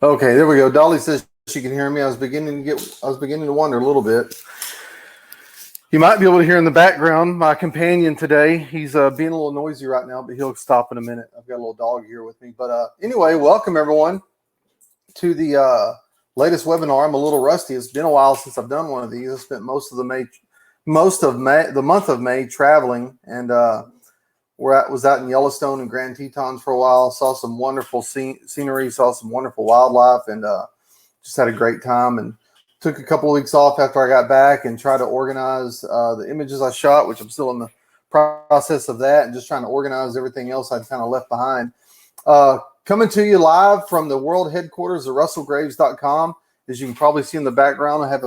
Okay, there we go. Dolly says she can hear me. I was beginning to wonder a little bit. You might be able to hear in the background my companion today. He's being a little noisy right now, but he'll stop in a minute. I've got a little dog here with me. But anyway, welcome everyone to the latest webinar. I'm a little rusty. It's been a while since I've done one of these. I spent most of the month of May traveling, and was out in Yellowstone and Grand Tetons for a while. Saw some wonderful scenery, saw some wonderful wildlife, and just had a great time. And took a couple of weeks off after I got back and tried to organize the images I shot, which I'm still in the process of that, and just trying to organize everything else I'd kind of left behind. Coming to you live from the world headquarters of russellgraves.com. As you can probably see in the background, I have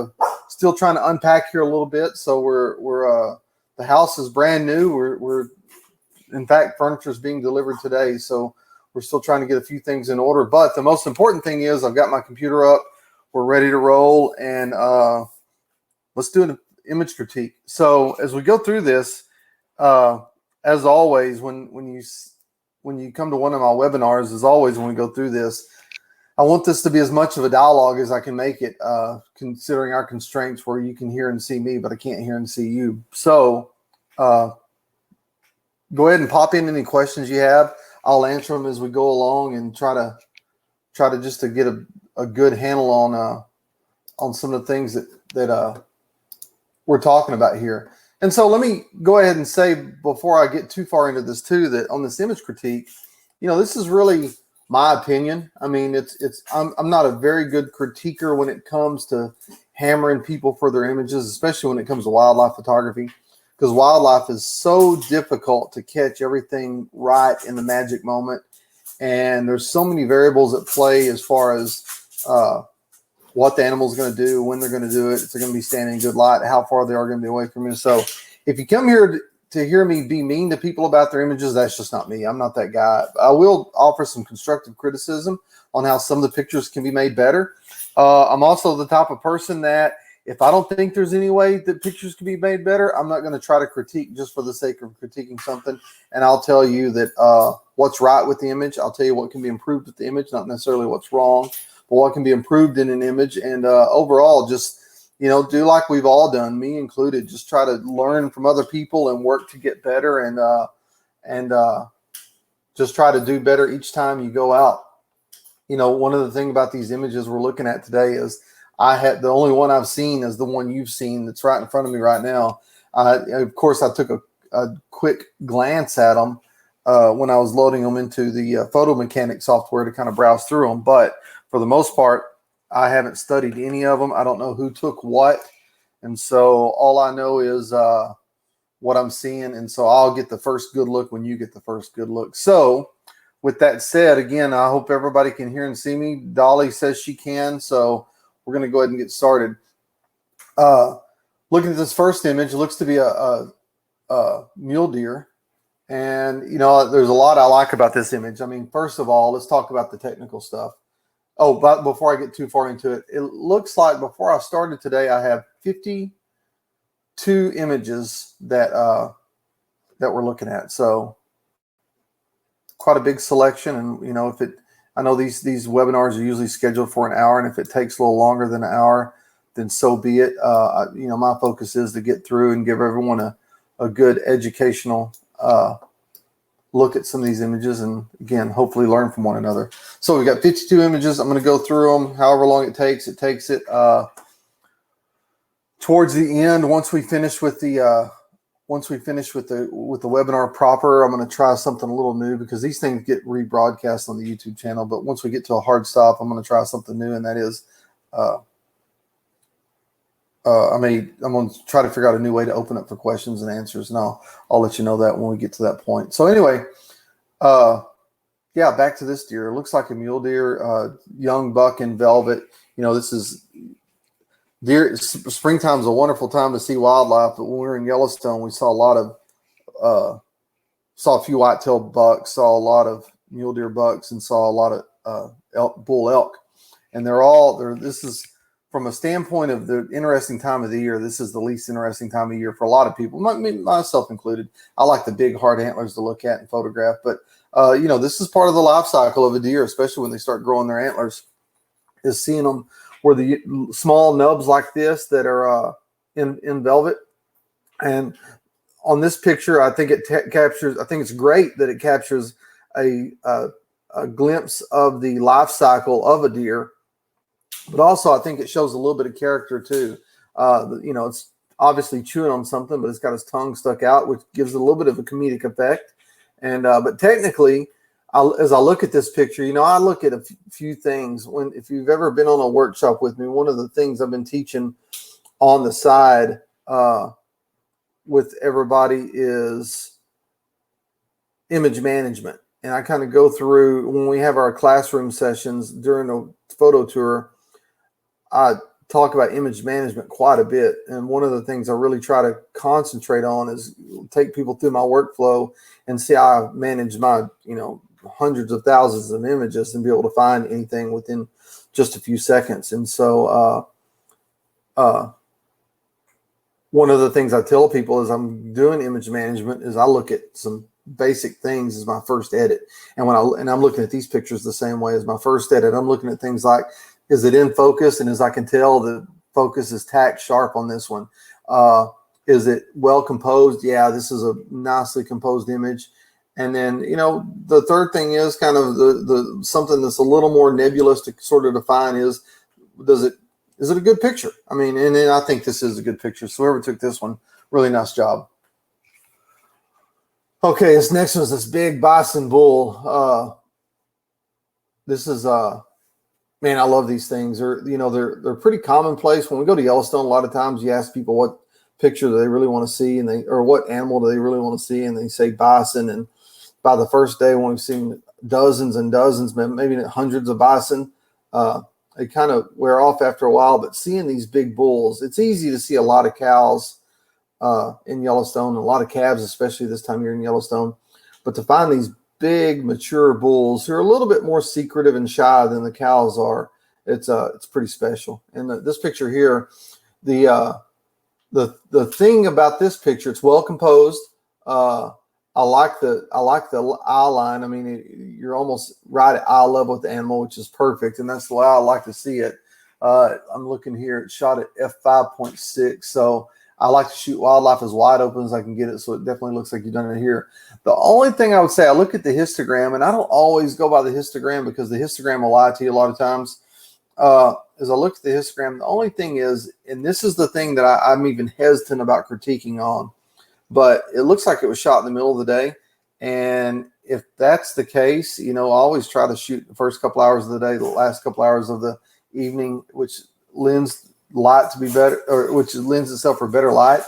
still trying to unpack here a little bit. So we're the house is brand new. We're in fact, furniture is being delivered today, so we're still trying to get a few things in order. But the most important thing is I've got my computer up. We're ready to roll, and let's do an image critique. So as we go through this, as always, when you come to one of my webinars, as always, when we go through this, I want this to be as much of a dialogue as I can make it, considering our constraints where you can hear and see me, but I can't hear and see you. So go ahead and pop in any questions you have. I'll answer them as we go along and try to just to get a good handle on some of the things that we're talking about here. And so let me go ahead and say before I get too far into this too, that on this image critique, this is really my opinion. I mean, I'm not a very good critiquer when it comes to hammering people for their images, especially when it comes to wildlife photography, because wildlife is so difficult to catch everything right in the magic moment. And there's so many variables at play as far as what the animal is going to do, when they're going to do it, if they're going to be standing in good light, how far they are going to be away from you. So if you come here to hear me be mean to people about their images, that's just not me. I'm not that guy. I will offer some constructive criticism on how some of the pictures can be made better. I'm also the type of person that if I don't think there's any way that pictures can be made better, I'm not going to try to critique just for the sake of critiquing something. And I'll tell you that what's right with the image. I'll tell you what can be improved with the image, not necessarily what's wrong, but what can be improved in an image. And overall, just, do like we've all done, me included, just try to learn from other people and work to get better and just try to do better each time you go out. One of the things about these images we're looking at today is the only one I've seen is the one you've seen that's right in front of me right now. Of course, I took a quick glance at them when I was loading them into the photo mechanic software to kind of browse through them. But for the most part, I haven't studied any of them. I don't know who took what. And so all I know is what I'm seeing. And so I'll get the first good look when you get the first good look. So with that said, again, I hope everybody can hear and see me. Dolly says she can. So we're going to go ahead and get started. Looking at this first image, it looks to be a mule deer. And, there's a lot I like about this image. I mean, first of all, let's talk about the technical stuff. Oh, but before I get too far into it, it looks like before I started today, I have 52 images that we're looking at. So quite a big selection. And, I know these webinars are usually scheduled for an hour, and if it takes a little longer than an hour, then so be it. My focus is to get through and give everyone a good educational look at some of these images, and again, hopefully learn from one another. So we've got 52 images. I'm going to go through them however long it takes. It takes it towards the end. Once we finish with the webinar proper, I'm going to try something a little new because these things get rebroadcast on the YouTube channel. But once we get to a hard stop, I'm going to try something new, and that is I'm going to try to figure out a new way to open up for questions and answers, and I'll let you know that when we get to that point. So anyway, back to this deer. It looks like a mule deer, young buck in velvet. This is deer. Springtime is a wonderful time to see wildlife, but when we were in Yellowstone, we saw a few white-tailed bucks, saw a lot of mule deer bucks, and saw a lot of bull elk. And this is, from a standpoint of the interesting time of the year, this is the least interesting time of year for a lot of people, myself included. I like the big hard antlers to look at and photograph, but this is part of the life cycle of a deer, especially when they start growing their antlers. is seeing them where the small nubs like this that are in velvet. And on this picture, I think it captures. I think it's great that it captures a glimpse of the life cycle of a deer, but also I think it shows a little bit of character too. It's obviously chewing on something, but it's got its tongue stuck out, which gives it a little bit of a comedic effect. And but technically, as I look at this picture, I look at a few things. If you've ever been on a workshop with me, one of the things I've been teaching on the side with everybody is image management. And I kind of go through when we have our classroom sessions during a photo tour, I talk about image management quite a bit. And one of the things I really try to concentrate on is take people through my workflow and see how I manage my, hundreds of thousands of images and be able to find anything within just a few seconds. And so one of the things I tell people as I'm doing image management is I look at some basic things as my first edit. And I'm looking at these pictures the same way as my first edit. I'm looking at things like, is it in focus? And as I can tell, the focus is tack sharp on this one. Is it well composed? Yeah, this is a nicely composed image. And then, the third thing is kind of the something that's a little more nebulous to sort of define is it a good picture? I mean, and then I think this is a good picture. So whoever took this one, really nice job. Okay, this next one is this big bison bull. This is man, I love these things. They're pretty commonplace. When we go to Yellowstone, a lot of times you ask people what picture do they really want to see, or what animal do they really want to see, and they say bison. And by the first day, when we've seen dozens and dozens, maybe hundreds of bison, they kind of wear off after a while. But seeing these big bulls, it's easy to see a lot of cows in Yellowstone, a lot of calves, especially this time of year in Yellowstone. But to find these big mature bulls who are a little bit more secretive and shy than the cows are, it's pretty special. And this picture here, the thing about this picture, it's well composed. I like the eye line. I mean, you're almost right at eye level with the animal, which is perfect, and that's the way I like to see it. I'm looking here; it's shot at f5.6, so I like to shoot wildlife as wide open as I can get it, so it definitely looks like you've done it here. The only thing I would say, I look at the histogram, and I don't always go by the histogram because the histogram will lie to you a lot of times. As I look at the histogram, the only thing is, and this is the thing that I'm even hesitant about critiquing on, but it looks like it was shot in the middle of the day. And if that's the case, I always try to shoot the first couple hours of the day, the last couple hours of the evening, which lends light to be better, or which lends itself for better light,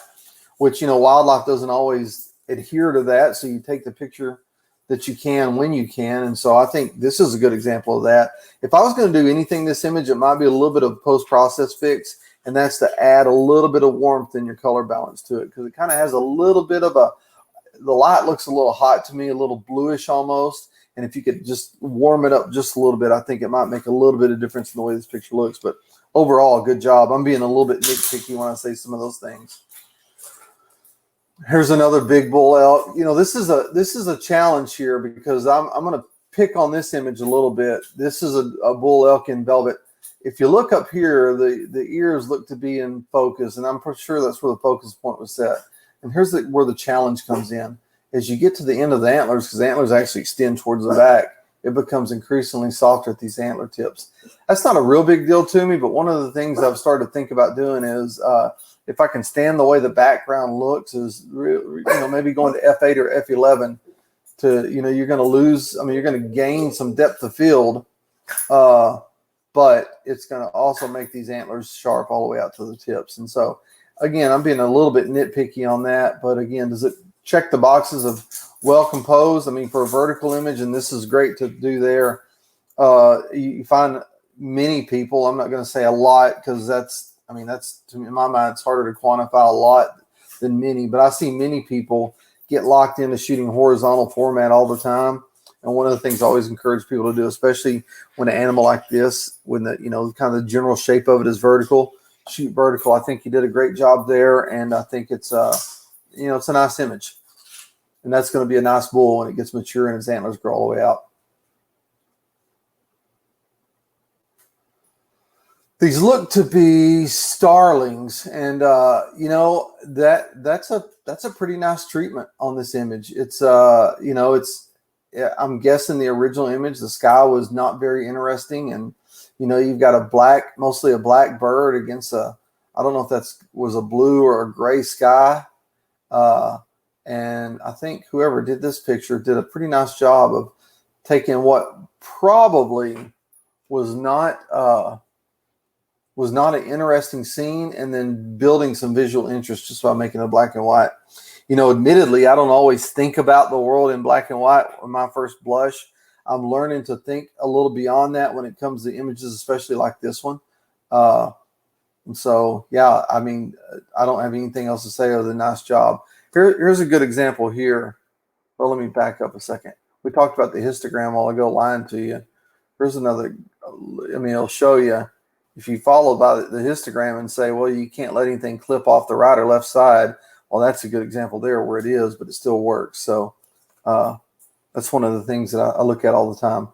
which, wildlife doesn't always adhere to that. So you take the picture that you can when you can. And so I think this is a good example of that. If I was going to do anything in this image, it might be a little bit of post-process fix, and that's to add a little bit of warmth in your color balance to it, because it kind of has a little bit of the light looks a little hot to me, a little bluish almost. And if you could just warm it up just a little bit, I think it might make a little bit of difference in the way this picture looks. But overall, good job. I'm being a little bit nitpicky when I say some of those things. Here's another big bull elk. This is a challenge here because I'm going to pick on this image a little bit. This is a bull elk in velvet. If you look up here, the ears look to be in focus, and I'm pretty sure that's where the focus point was set. And here's where the challenge comes in. As you get to the end of the antlers, because the antlers actually extend towards the back, it becomes increasingly softer at these antler tips. That's not a real big deal to me, but one of the things I've started to think about doing is if I can stand the way the background looks, is maybe going to F8 or F11 to, you're going to lose. I mean, you're going to gain some depth of field, but it's going to also make these antlers sharp all the way out to the tips. And so, again, I'm being a little bit nitpicky on that, but again, does it check the boxes of well composed? I mean, for a vertical image, and this is great to do there. You find many people, I'm not going to say a lot, because that's in my mind, it's harder to quantify a lot than many, but I see many people get locked into shooting horizontal format all the time. And one of the things I always encourage people to do, especially when an animal like this, when the kind of the general shape of it is vertical, shoot vertical. I think you did a great job there, and I think it's it's a nice image, and that's going to be a nice bull when it gets mature and its antlers grow all the way out. These look to be starlings, and that's a pretty nice treatment on this image. It's I'm guessing the original image, the sky was not very interesting, and you've got mostly a black bird against I don't know if was a blue or a gray sky, and I think whoever did this picture did a pretty nice job of taking what probably was not an interesting scene and then building some visual interest just by making it black and white. Admittedly, I don't always think about the world in black and white on my first blush. I'm learning to think a little beyond that when it comes to images, especially like this one. And so, yeah, I mean, I don't have anything else to say other than nice job. Here's a good example here. Well, let me back up a second. We talked about the histogram while ago, lying to you. Here's another. It'll show you. If you follow by the histogram and say, well, you can't let anything clip off the right or left side, well, that's a good example there where it is, but it still works. So that's one of the things that I look at all the time.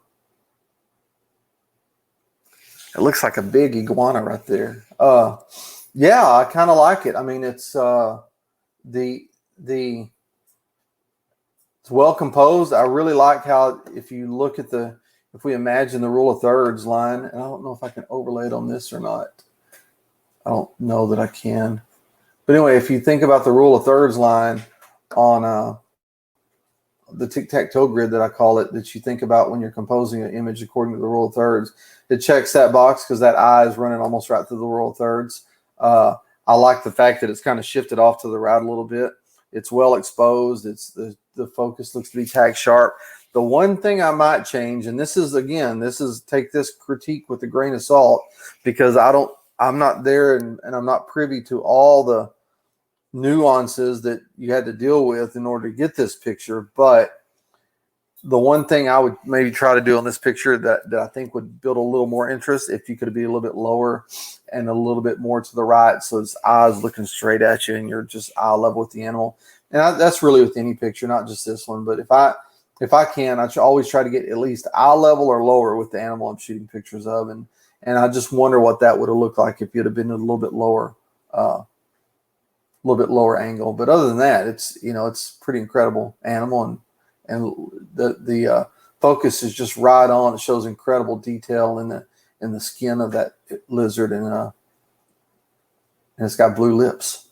It looks like a big iguana right there. Yeah, I kind of like it. I mean, it's it's well composed. I really like how if we imagine the rule of thirds line, and I don't know if I can overlay it on this or not. I don't know that I can. But anyway, if you think about the rule of thirds line on the tic-tac-toe grid that I call it, that you think about when you're composing an image according to the rule of thirds, it checks that box because that eye is running almost right through the rule of thirds. I like the fact that it's kind of shifted off to the right a little bit. It's well exposed. It's the focus looks to be tack sharp. The one thing I might change, and this is take this critique with a grain of salt, because I'm not there and I'm not privy to all the nuances that you had to deal with in order to get this picture. But the one thing I would maybe try to do on this picture that I think would build a little more interest, if you could be a little bit lower and a little bit more to the right, so his eyes looking straight at you and you're just eye level with the animal. And that's really with any picture, not just this one. But if I can, I always try to get at least eye level or lower with the animal I'm shooting pictures of. And I just wonder what that would have looked like if you'd have been a little bit lower angle. But other than that, it's pretty incredible animal, and the focus is just right on. It shows incredible detail in the skin of that lizard, and it's got blue lips.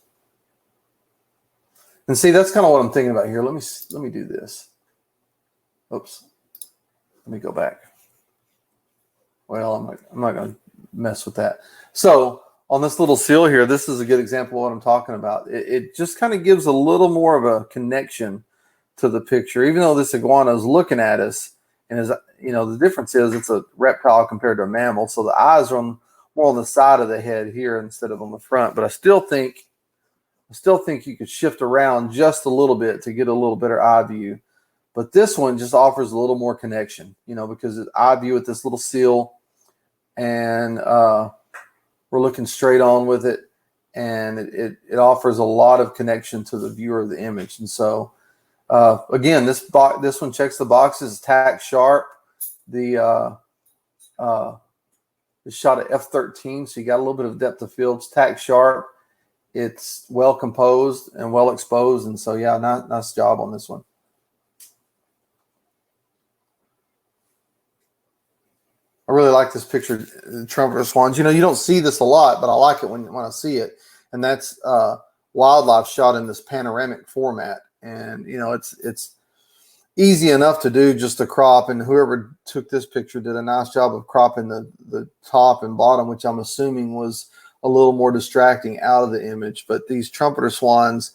And see, that's kind of what I'm thinking about here. Let me do this. Oops. Let me go back. Well, I'm not going to mess with that. So on this little seal here, this is a good example of what I'm talking about. It just kind of gives a little more of a connection to the picture, even though this iguana is looking at us. And the difference is it's a reptile compared to a mammal, so the eyes are more on the side of the head here instead of on the front. But I still think you could shift around just a little bit to get a little better eye view. But this one just offers a little more connection, because it's eye view with this little seal, and we're looking straight on with it, and it offers a lot of connection to the viewer of the image. And so again, this one checks the boxes. Tack sharp. The shot at f13, so you got a little bit of depth of field. It's tack sharp. It's well composed and well exposed, and so yeah, nice job on this one. I really like this picture, the trumpeter swans. You don't see this a lot, but I like it when I see it. And that's wildlife shot in this panoramic format. And, it's easy enough to do just a crop. And whoever took this picture did a nice job of cropping the top and bottom, which I'm assuming was a little more distracting out of the image. But these trumpeter swans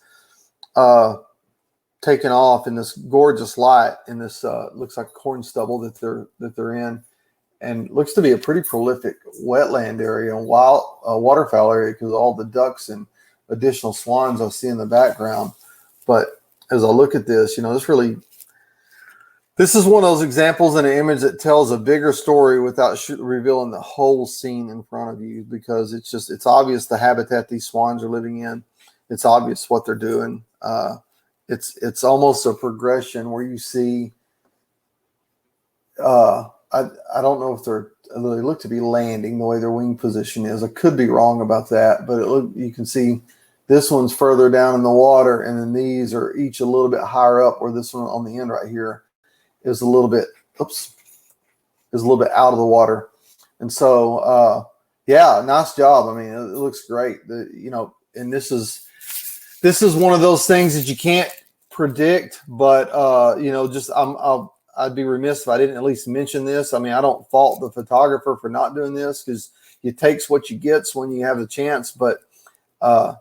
taken off in this gorgeous light in this looks like corn stubble that they're in. And looks to be a pretty prolific wetland area and wild waterfowl area because of all the ducks and additional swans I see in the background. But as I look at this, this is one of those examples in an image that tells a bigger story without revealing the whole scene in front of you, because it's obvious the habitat these swans are living in. It's obvious what they're doing. It's almost a progression where you see. I don't know if they're look to be landing the way their wing position is. I could be wrong about that, but you can see this one's further down in the water, and then these are each a little bit higher up, where this one on the end right here is a little bit, is a little bit out of the water. And so, yeah, nice job. I mean, it looks great. And this is one of those things that you can't predict, but I'd be remiss if I didn't at least mention this. I mean, I don't fault the photographer for not doing this, because it takes what you gets when you have the chance. But I'm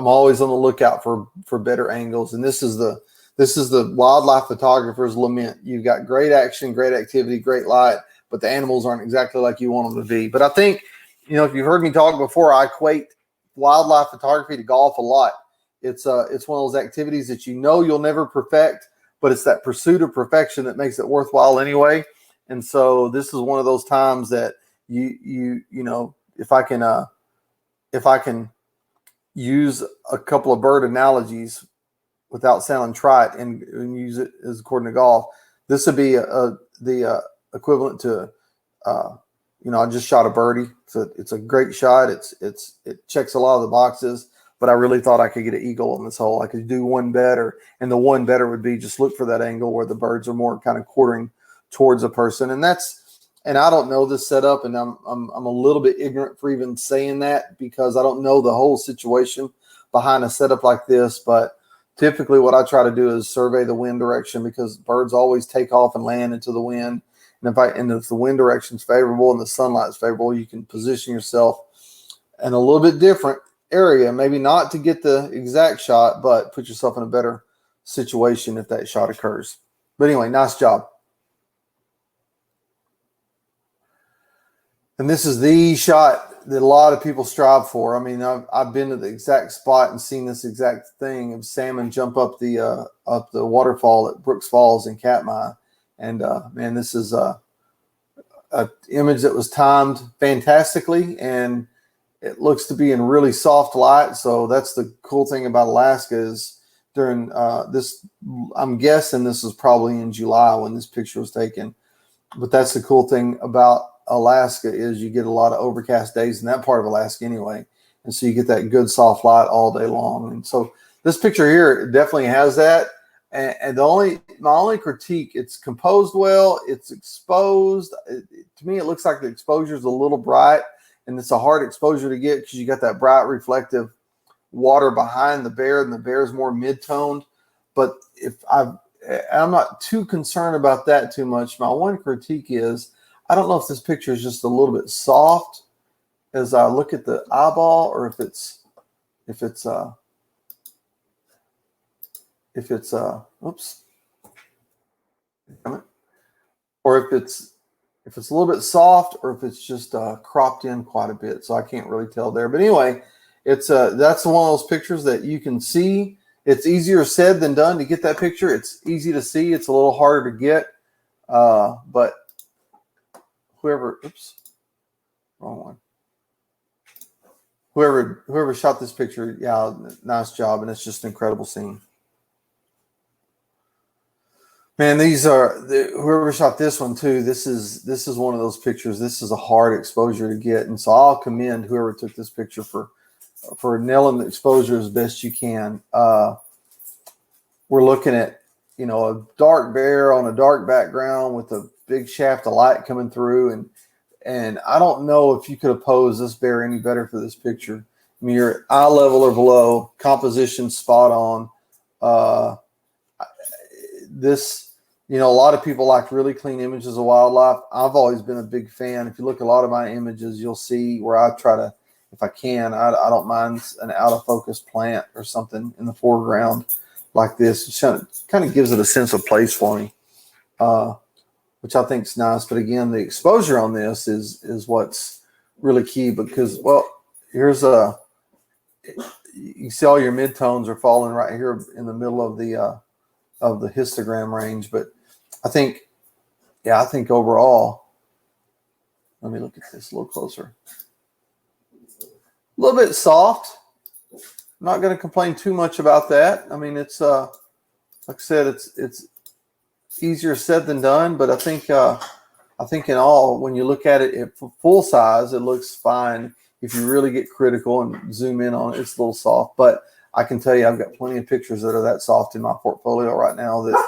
always on the lookout for better angles, and this is the wildlife photographer's lament. You've got great action, great activity, great light, but the animals aren't exactly like you want them to be. But I think, if you've heard me talk before, I equate wildlife photography to golf a lot. It's one of those activities that you'll never perfect, but it's that pursuit of perfection that makes it worthwhile anyway. And so this is one of those times that if I can use a couple of bird analogies without sounding trite and use it as according to golf, this would be the equivalent to, I just shot a birdie. So it's a great shot. It checks a lot of the boxes, but I really thought I could get an eagle on this hole. I could do one better, and the one better would be just look for that angle where the birds are more kind of quartering towards a person. And I don't know this setup, and I'm a little bit ignorant for even saying that, because I don't know the whole situation behind a setup like this. But typically what I try to do is survey the wind direction, because birds always take off and land into the wind. And if the wind direction is favorable and the sunlight is favorable, you can position yourself in a little bit different area, maybe not to get the exact shot, but put yourself in a better situation if that shot occurs. But anyway, nice job. And this is the shot that a lot of people strive for. I mean, I've been to the exact spot and seen this exact thing of salmon jump up the waterfall at Brooks Falls in Katmai. And man, this is a image that was timed fantastically, and it looks to be in really soft light. So that's the cool thing about Alaska is during this, I'm guessing this was probably in July when this picture was taken. But that's the cool thing about Alaska is you get a lot of overcast days in that part of Alaska anyway. And so you get that good soft light all day long. And so this picture here definitely has that. And my only critique, it's composed well, it's exposed. To me, it looks like the exposure is a little bright, and it's a hard exposure to get because you got that bright reflective water behind the bear, and the bear is more mid-toned. But I'm not too concerned about that too much. My one critique is I don't know if this picture is just a little bit soft as I look at the eyeball, or if it's oops, or if it's a little bit soft, or if it's just cropped in quite a bit. So I can't really tell there. But anyway, that's one of those pictures that you can see. It's easier said than done to get that picture. It's easy to see. It's a little harder to get. But whoever shot this picture, yeah, nice job. And it's just an incredible scene. Man, whoever shot this one too. This is one of those pictures. This is a hard exposure to get, and so I'll commend whoever took this picture for nailing the exposure as best you can. We're looking at a dark bear on a dark background with a big shaft of light coming through, and I don't know if you could have posed this bear any better for this picture. I mean, you're at eye level or below, composition spot on. A lot of people like really clean images of wildlife. I've always been a big fan. If you look at a lot of my images, you'll see where I try to, if I can, I don't mind an out of focus plant or something in the foreground like this. It kind of gives it a sense of place for me, which I think is nice. But again, the exposure on this is what's really key, because, well, here's you see all your midtones are falling right here in the middle of the histogram range. But I think overall, let me look at this a little closer. A little bit soft. I'm not going to complain too much about that. I mean, it's like I said, it's easier said than done, but I think I think in all, when you look at it at full size, it looks fine. If you really get critical and zoom in on it, it's a little soft. But I can tell you, I've got plenty of pictures that are that soft in my portfolio right now that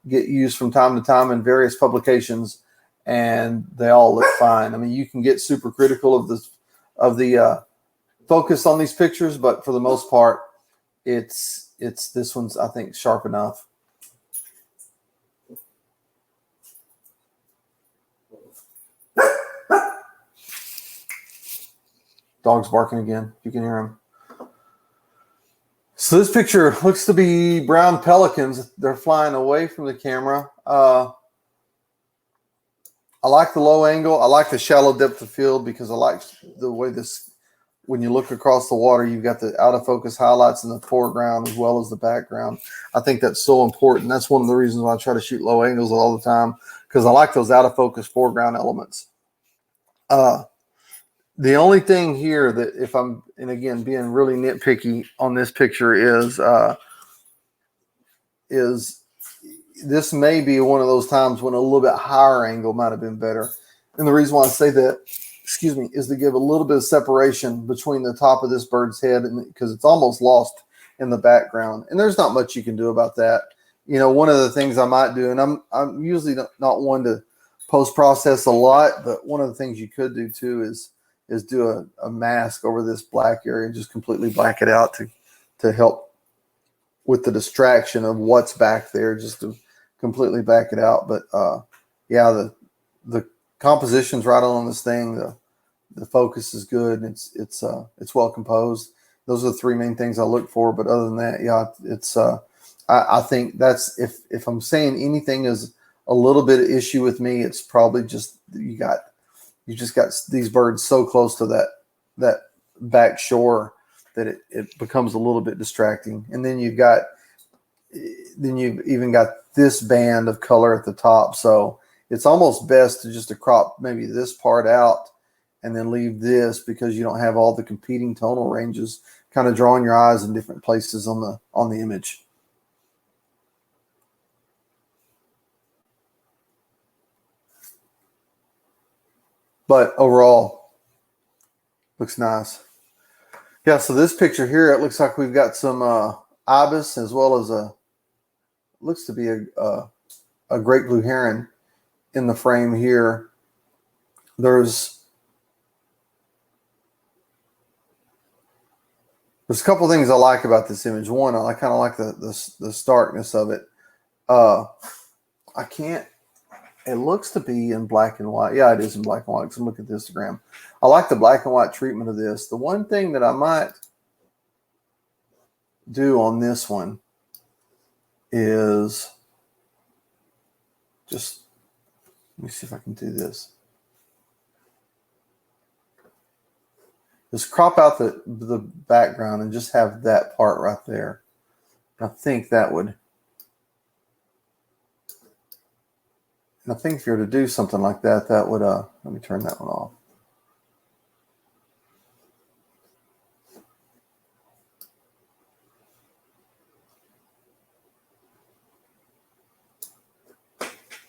get used from time to time in various publications, and they all look fine. I mean, you can get super critical of the focus on these pictures, but for the most part, it's this one's, I think, sharp enough. Dog's barking again. You can hear him. So this picture looks to be brown pelicans. They're flying away from the camera. I like the low angle. I like the shallow depth of field because I like the way this, when you look across the water, you've got the out of focus highlights in the foreground as well as the background. I think that's so important. That's one of the reasons why I try to shoot low angles all the time, because I like those out of focus foreground elements. The only thing here that, if I'm, and again, being really nitpicky on this picture, is this may be one of those times when a little bit higher angle might have been better. And the reason why I say that, excuse me, is to give a little bit of separation between the top of this bird's head, and because it's almost lost in the background. And there's not much you can do about that. You know, one of the things I might do, and I'm usually not one to post-process a lot, but one of the things you could do too is do a mask over this black area and just completely black it out to help with the distraction of what's back there, just to completely back it out. But yeah, the composition's right on this thing. The focus is good, and it's well composed. Those are the three main things I look for. But other than that, yeah, it's I think that's, if I'm saying anything is a little bit of issue with me, it's probably just you just got these birds so close to that back shore that it becomes a little bit distracting. And then you've even got this band of color at the top. So it's almost best to just crop maybe this part out and then leave this, because you don't have all the competing tonal ranges kind of drawing your eyes in different places on the image. But overall, looks nice. Yeah, so this picture here, it looks like we've got some ibis, as well as looks to be a great blue heron in the frame here. There's a couple things I like about this image. One, I kind of like the starkness of it. I can't. It looks to be in black and white. Yeah, it is in black and white, because I'm looking at the Instagram. I like the black and white treatment of this. The one thing that I might do on this one is just, let me see if I can do this. Just crop out the background and just have that part right there. I think that would, and I think if you were to do something like that, that would, let me turn that one off.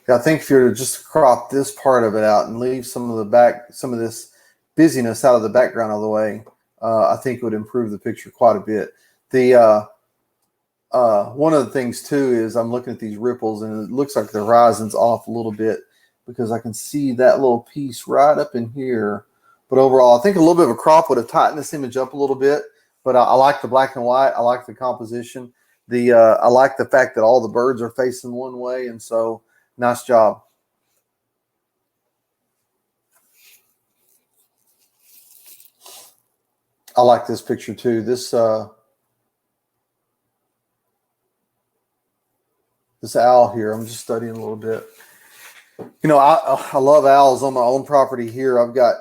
Yeah, I think if you were to just crop this part of it out and leave some of this busyness out of the background of the way, I think it would improve the picture quite a bit. One of the things too is I'm looking at these ripples, and it looks like the horizon's off a little bit, because I can see that little piece right up in here. But overall, I think a little bit of a crop would have tightened this image up a little bit. But I like the black and white. I like the composition. I like the fact that all the birds are facing one way, and so nice job. I like this picture too. This owl here, I'm just studying a little bit. You know, I love owls on my own property here. I've got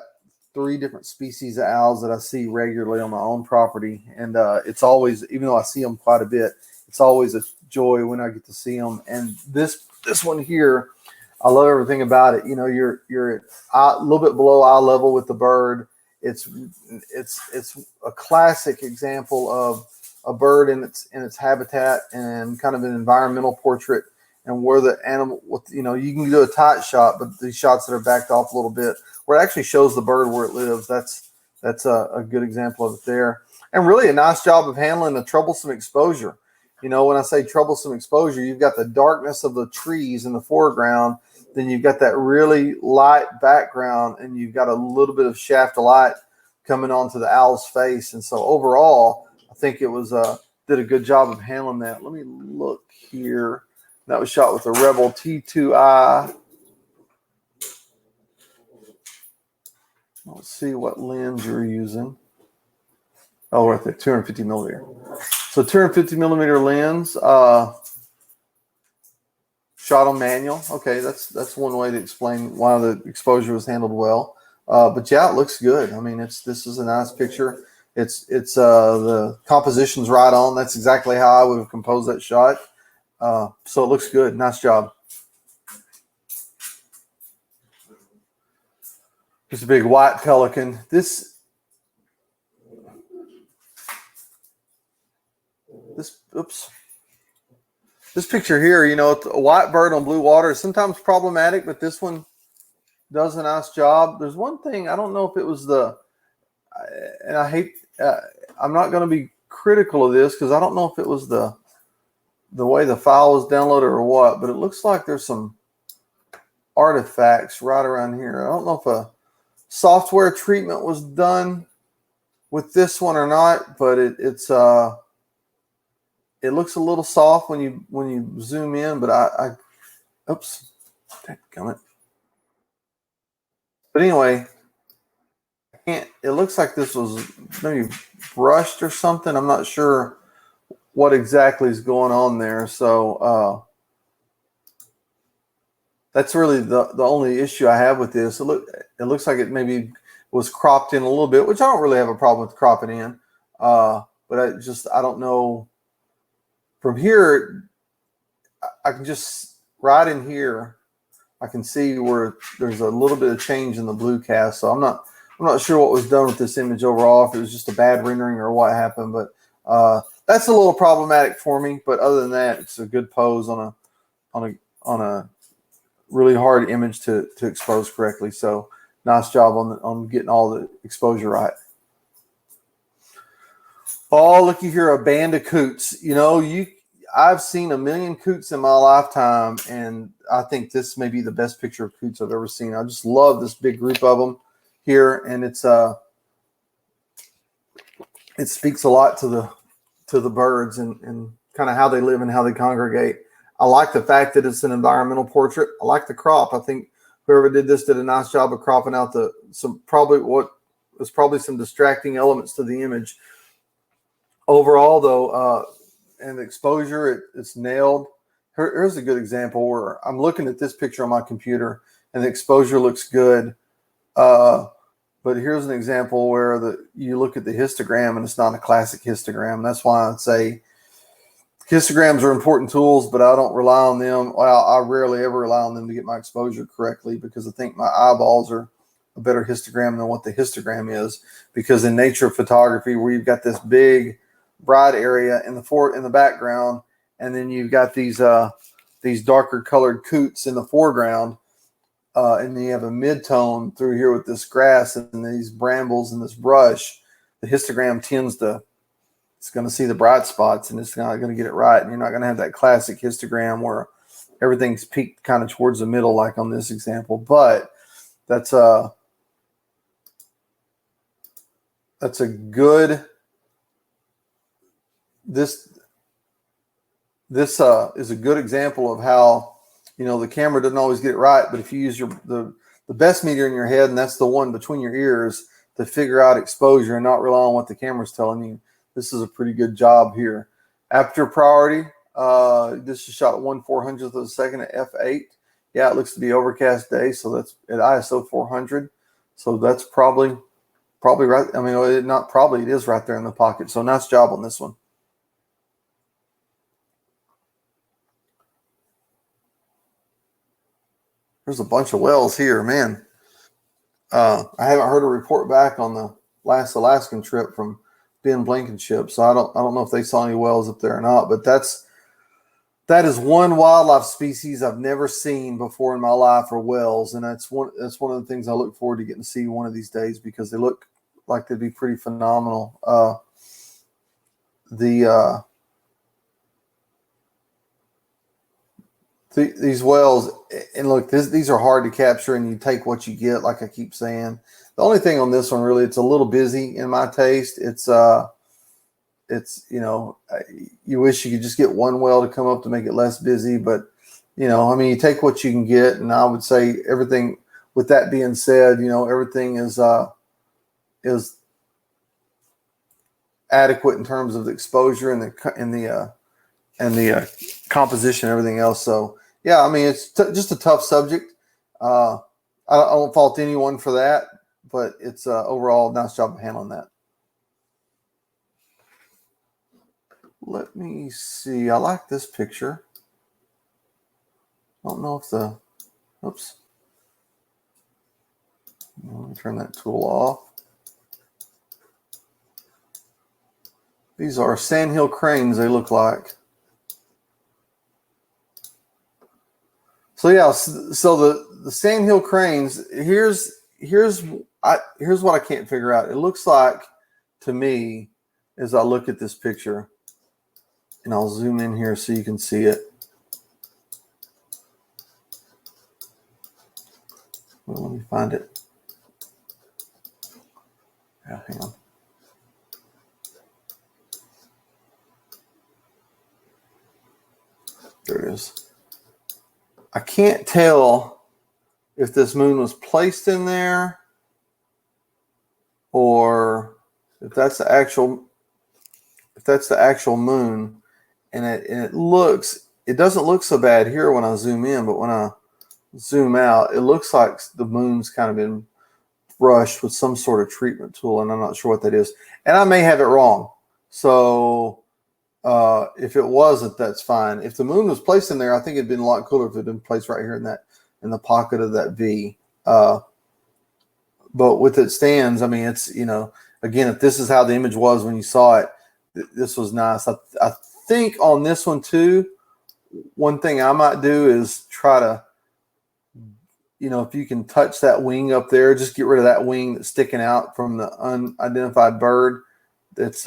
3 different species of owls that I see regularly on my own property. And it's always, even though I see them quite a bit, it's always a joy when I get to see them. And this one here, I love everything about it. You know, you're a little bit below eye level with the bird. It's a classic example of a bird in its habitat, and kind of an environmental portrait. and where the animal, you can do a tight shot, but these shots that are backed off a little bit, where it actually shows the bird where it lives, that's a good example of it there. And really a nice job of handling the troublesome exposure. When I say troublesome exposure, you've got the darkness of the trees in the foreground, then you've got that really light background, and you've got a little bit of shaft of light coming onto the owl's face. And so overall, I think it was did a good job of handling that. Let me look here. That was shot with a Rebel T2i. Let's see what lens you're using. Oh, right there, 250 millimeter. So 250 millimeter lens, shot on manual. Okay, that's one way to explain why the exposure was handled well. But yeah, it looks good. I mean, this is a nice picture. It's the composition's right on. That's exactly how I would have composed that shot. So it looks good. Nice job. Just a big white pelican. This picture here, a white bird on blue water is sometimes problematic, but this one does a nice job. There's one thing, I don't know if it was and I hate, I'm not going to be critical of this because I don't know if it was the way the file was downloaded or what, but it looks like there's some artifacts right around here. I don't know if a software treatment was done with this one or not, but it looks a little soft when you zoom in, but oops, dadgummit. But anyway, it looks like this was maybe brushed or something. I'm not sure what exactly is going on there. So that's really the only issue I have with this. It looks like it maybe was cropped in a little bit, which I don't really have a problem with cropping in. But I don't know. From here, I can just right in here, I can see where there's a little bit of change in the blue cast. So I'm not sure what was done with this image overall, if it was just a bad rendering or what happened, but that's a little problematic for me. But other than that, it's a good pose on a really hard image to expose correctly. So nice job on getting all the exposure right. Oh, looky here, a band of coots. I've seen a million coots in my lifetime, and I think this may be the best picture of coots I've ever seen. I just love this big group of them here, and it speaks a lot to the birds and kind of how they live and how they congregate. I like the fact that it's an environmental portrait. I like the crop. I think whoever did this did a nice job of cropping out some distracting elements to the image. Overall, though, and the exposure, it's nailed. Here's a good example where I'm looking at this picture on my computer and the exposure looks good. But here's an example where you look at the histogram and it's not a classic histogram. That's why I'd say histograms are important tools, but I don't rely on them. Well, I rarely ever rely on them to get my exposure correctly because I think my eyeballs are a better histogram than what the histogram is. Because in nature photography, where you've got this big bright area in the background, and then you've got these darker colored coots in the foreground, and then you have a mid-tone through here with this grass and these brambles and this brush. The histogram it's going to see the bright spots, and it's not going to get it right, and you're not going to have that classic histogram where everything's peaked kind of towards the middle like on this example. But that's a good. This is a good example of how, the camera doesn't always get it right, but if you use the best meter in your head, and that's the one between your ears, to figure out exposure and not rely on what the camera's telling you, this is a pretty good job here. Aperture priority, this is shot at 1/400th of a second at f8. Yeah, it looks to be overcast day, so that's at ISO 400. So that's probably right. I mean, not probably, it is right there in the pocket. So nice job on this one. There's a bunch of wells here, man. I haven't heard a report back on the last Alaskan trip from Ben Blankenship, so I don't know if they saw any wells up there or not. But that's That is one wildlife species I've never seen before in my life, are whales, and that's one of the things I look forward to getting to see one of these days, because they look like they'd be pretty phenomenal. These whales, and look, these are hard to capture, and you take what you get, like I keep saying. The only thing on this one, really, it's a little busy in my taste. It's you wish you could just get one whale to come up to make it less busy, but I mean, you take what you can get, and I would say everything. With that being said, everything is adequate in terms of the exposure and the composition, and everything else. So yeah, I mean, it's just a tough subject. I don't fault anyone for that, but it's overall nice job of handling that. Let me see. I like this picture. I don't know if oops. Let me turn that tool off. These are Sandhill Cranes, they look like. So yeah, so the Sandhill Cranes, here's what I can't figure out. It looks like, to me, as I look at this picture, and I'll zoom in here so you can see it. Well, let me find it. Yeah, hang on. There it is. I can't tell if this moon was placed in there or if that's the actual moon. And it doesn't look so bad here when I zoom in, but when I zoom out, it looks like the moon's kind of been brushed with some sort of treatment tool, and I'm not sure what that is. And I may have it wrong. So if it wasn't, that's fine. If the moon was placed in there, I think it'd been a lot cooler if it had been placed right here in the pocket of that V. But with it stands, I mean, it's, again, if this is how the image was when you saw it, this was nice. I think on this one too, one thing I might do is try to, if you can touch that wing up there, just get rid of that wing that's sticking out from the unidentified bird that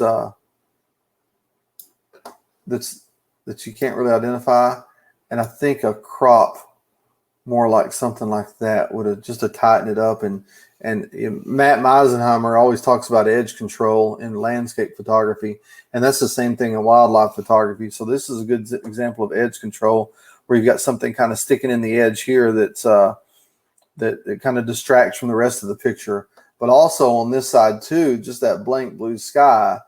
you can't really identify. And I think a crop more like something like that would have just to tighten it up. And Matt Meisenheimer always talks about edge control in landscape photography, and that's the same thing in wildlife photography. So this is a good example of edge control, where you've got something kind of sticking in the edge here that kind of distracts from the rest of the picture. But also on this side too, just that blank blue sky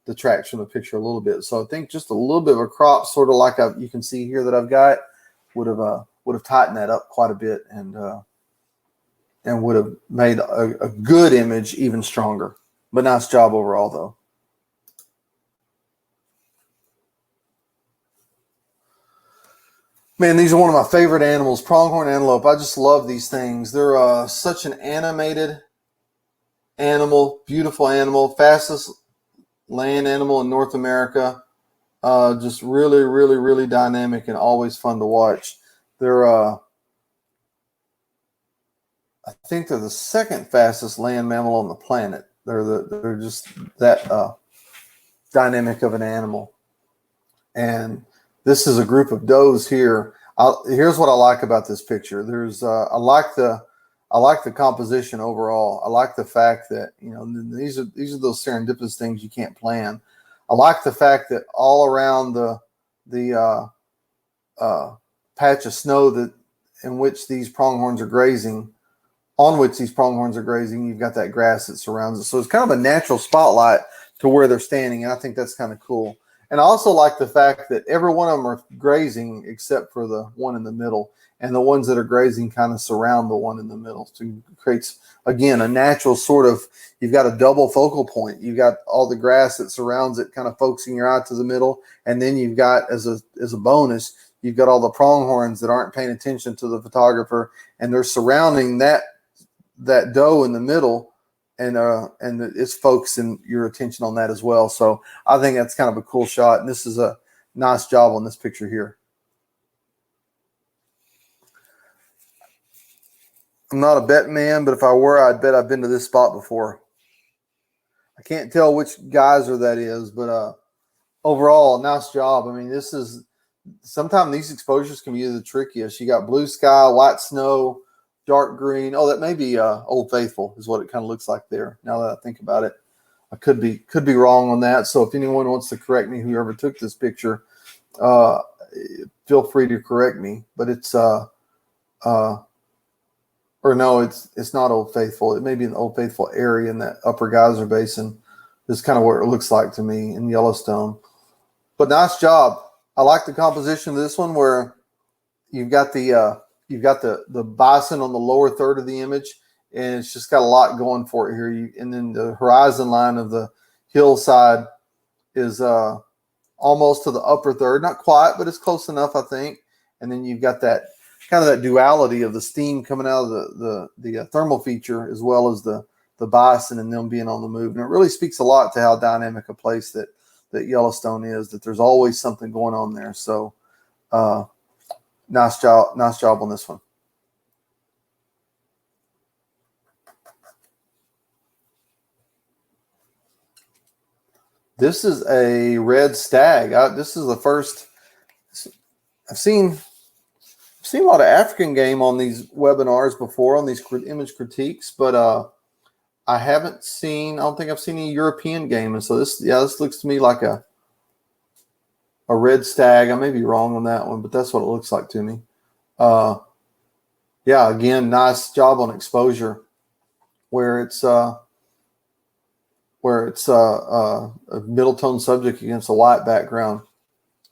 detracts from the picture a little bit. So I think just a little bit of a crop, sort of like you can see here that I've got, would have tightened that up quite a bit, and would have made a good image even stronger. But nice job overall, though. Man, these are one of my favorite animals, pronghorn antelope. I just love these things. They're such an animated animal, beautiful animal, fastest land animal in North America. Just really, really, really dynamic and always fun to watch. They're I think they're the second fastest land mammal on the planet. They're just that dynamic of an animal. And this is a group of does here. Here's what I like about this picture. I like the composition overall. I like the fact that these are those serendipitous things you can't plan. I like the fact that all around the patch of snow on which these pronghorns are grazing, you've got that grass that surrounds it. So it's kind of a natural spotlight to where they're standing, and I think that's kind of cool. And I also like the fact that every one of them are grazing except for the one in the middle, and the ones that are grazing kind of surround the one in the middle. So it creates, again, a natural sort of, you've got a double focal point. You've got all the grass that surrounds it kind of focusing your eye to the middle, and then you've got, as a bonus, you've got all the pronghorns that aren't paying attention to the photographer, and they're surrounding that doe in the middle, and it's focusing your attention on that as well. So I think that's kind of a cool shot, and this is a nice job on this picture here. I'm not a bet man, but if I were, I'd bet I've been to this spot before. I can't tell which geyser that is, but overall, nice job. I mean, this is sometimes these exposures can be the trickiest. You got blue sky, white snow, dark green. Oh, that may be Old Faithful is what it kind of looks like there. Now that I think about it, I could be wrong on that. So if anyone wants to correct me, whoever took this picture, feel free to correct me. But it's or no, it's not Old Faithful. It may be an Old Faithful area in that upper geyser basin. This is kind of what it looks like to me in Yellowstone. But nice job. I like the composition of this one where you've got the bison on the lower third of the image, and it's just got a lot going for it here. And then the horizon line of the hillside is almost to the upper third, not quite, but it's close enough, I think. And then you've got that kind of that duality of the steam coming out of the thermal feature as well as the bison and them being on the move. And it really speaks a lot to how dynamic a place that Yellowstone is, that there's always something going on there. So nice job on this one. This is a red stag. This is the first I've seen a lot of African game on these webinars before, on these image critiques, but I don't think I've seen any European game. And so this looks to me like a red stag. I may be wrong on that one, but that's what it looks like to me. Yeah, again, nice job on exposure where it's a middle tone subject against a white background.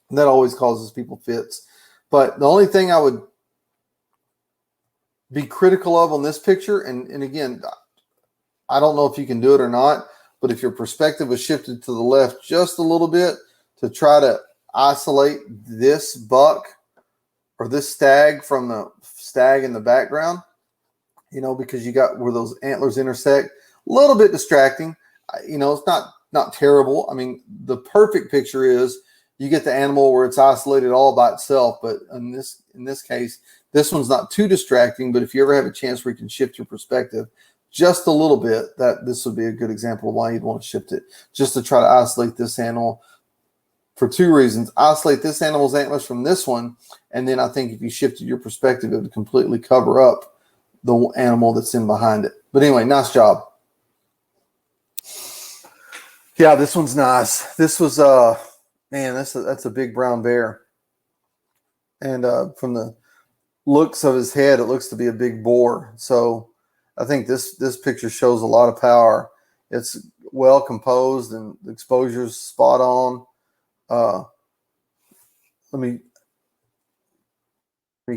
And that always causes people fits. But the only thing I would be critical of on this picture, and again, I don't know if you can do it or not, but if your perspective was shifted to the left just a little bit to try to isolate this buck or this stag from the stag in the background, because you got where those antlers intersect, a little bit distracting. It's not terrible. I mean, the perfect picture is you get the animal where it's isolated all by itself. But in this case, this one's not too distracting. But if you ever have a chance where you can shift your perspective just a little bit, this would be a good example of why you'd want to shift it, just to try to isolate this animal for two reasons. Isolate this animal's antlers from this one, and then I think if you shifted your perspective, it would completely cover up the animal that's in behind it. But anyway, nice job. Yeah, this one's nice. This was that's a big brown bear. And from the looks of his head, it looks to be a big boar. So I think this picture shows a lot of power. It's well composed and the exposure's spot on. Let me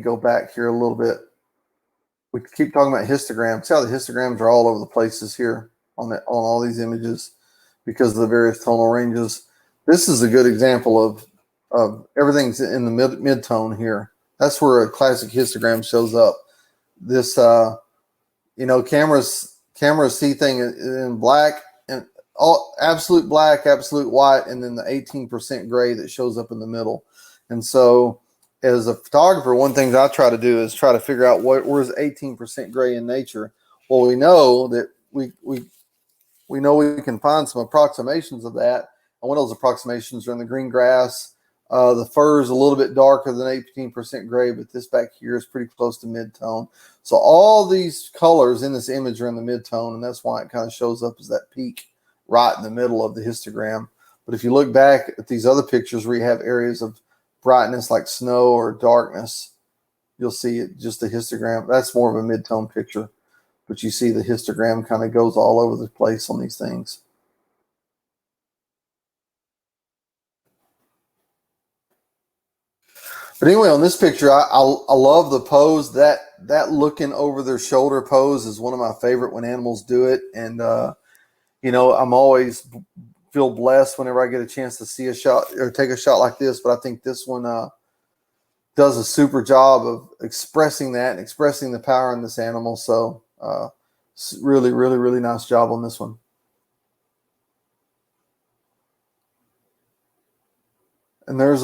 go back here a little bit. We keep talking about histograms. See how the histograms are all over the places here on all these images because of the various tonal ranges. This is a good example of everything's in the mid-tone here. That's where a classic histogram shows up. This, cameras see things in black and all absolute black, absolute white, and then the 18% gray that shows up in the middle. And so as a photographer, one thing I try to do is try to figure out where's 18% gray in nature. Well, we know that we know we can find some approximations of that. And one of those approximations are in the green grass. The fur is a little bit darker than 18% gray, but this back here is pretty close to mid-tone. So all these colors in this image are in the mid-tone, and that's why it kind of shows up as that peak right in the middle of the histogram. But if you look back at these other pictures where you have areas of brightness like snow or darkness, you'll see it just a histogram. That's more of a mid-tone picture, but you see the histogram kind of goes all over the place on these things. But anyway, on this picture, I love the pose. That looking over their shoulder pose is one of my favorite when animals do it. And, I'm always feel blessed whenever I get a chance to see a shot or take a shot like this. But I think this one does a super job of expressing that and expressing the power in this animal. So really, really, really nice job on this one. And there's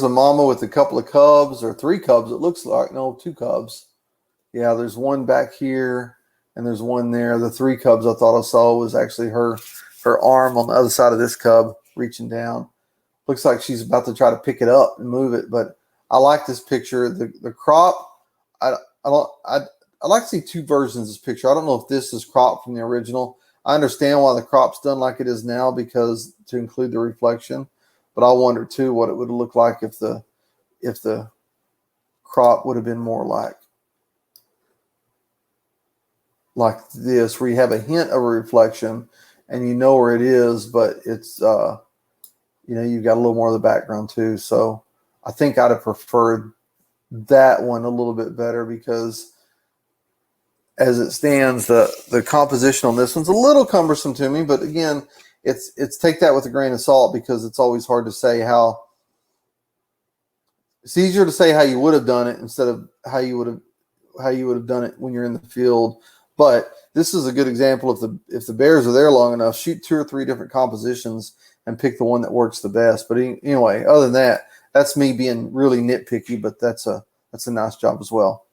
a mama with a couple of cubs or 3 cubs. It looks like, no, 2 cubs. Yeah, there's one back here and there's one there. The 3 cubs I thought I saw was actually her arm on the other side of this cub reaching down. Looks like she's about to try to pick it up and move it, but I like this picture. The crop, I'd like to see 2 versions of this picture. I don't know if this is cropped from the original. I understand why the crop's done like it is now, because to include the reflection, but I wonder too what it would look like if the crop would have been more like this, where you have a hint of a reflection and you know where it is, but it's you've got a little more of the background too. So I think I'd have preferred that one a little bit better, because as it stands, the composition on this one's a little cumbersome to me. But again, it's take that with a grain of salt, because it's always hard to say how. It's easier to say how you would have done it instead of how you would have done it when you're in the field. But this is a good example. If the bears are there long enough, shoot 2 or 3 different compositions and pick the one that works the best. But anyway, other than that, that's me being really nitpicky. But that's a nice job as well.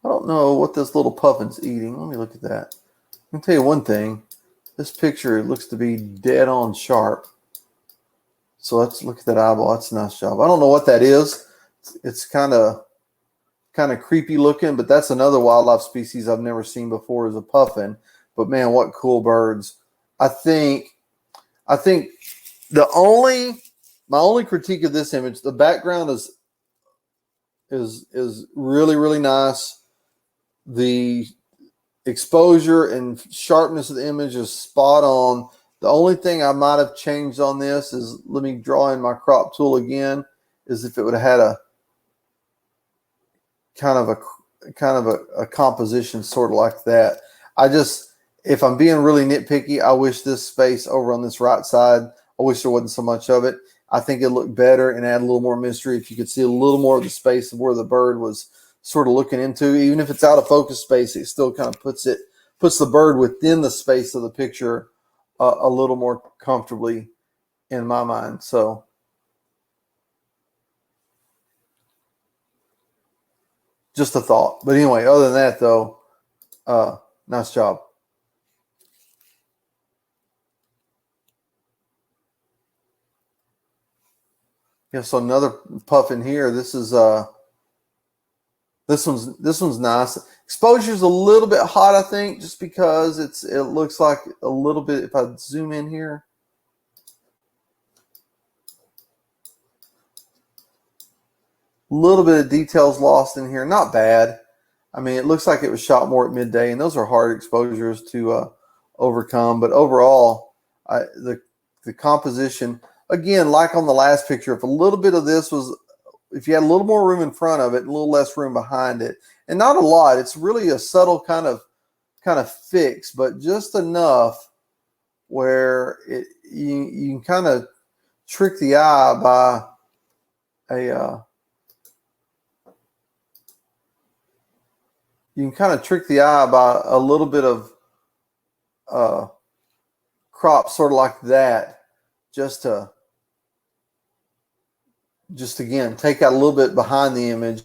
I don't know what this little puffin's eating. Let me look at that. I can tell you one thing. This picture looks to be dead on sharp. So let's look at that eyeball. That's a nice job. I don't know what that is. It's kind of creepy looking, but that's another wildlife species I've never seen before, is a puffin. But man, what cool birds. I think my only critique of this image, the background is really, really nice. The exposure and sharpness of the image is spot on. The only thing I might have changed on this is, let me draw in my crop tool again, is if it would have had a kind of a composition sort of like that. If I'm being really nitpicky, I wish this space over on this right side, I wish there wasn't so much of it. I think it looked better and add a little more mystery if you could see a little more of the space of where the bird was sort of looking into. Even if it's out of focus space, it still kind of puts the bird within the space of the picture a little more comfortably in my mind. So just a thought. But anyway, other than that though, nice job. Yeah, so another puffin here. This one's nice. Exposure's a little bit hot, I think, just because it looks like a little bit. If I zoom in here, a little bit of details lost in here. Not bad. I mean, it looks like it was shot more at midday, and those are hard exposures to overcome. But overall, the composition, again, like on the last picture, if a little bit of this was, if you had a little more room in front of it, a little less room behind it, and not a lot, it's really a subtle kind of fix, but just enough where you can kind of trick the eye by a little bit of crop sort of like that, just again take out a little bit behind the image,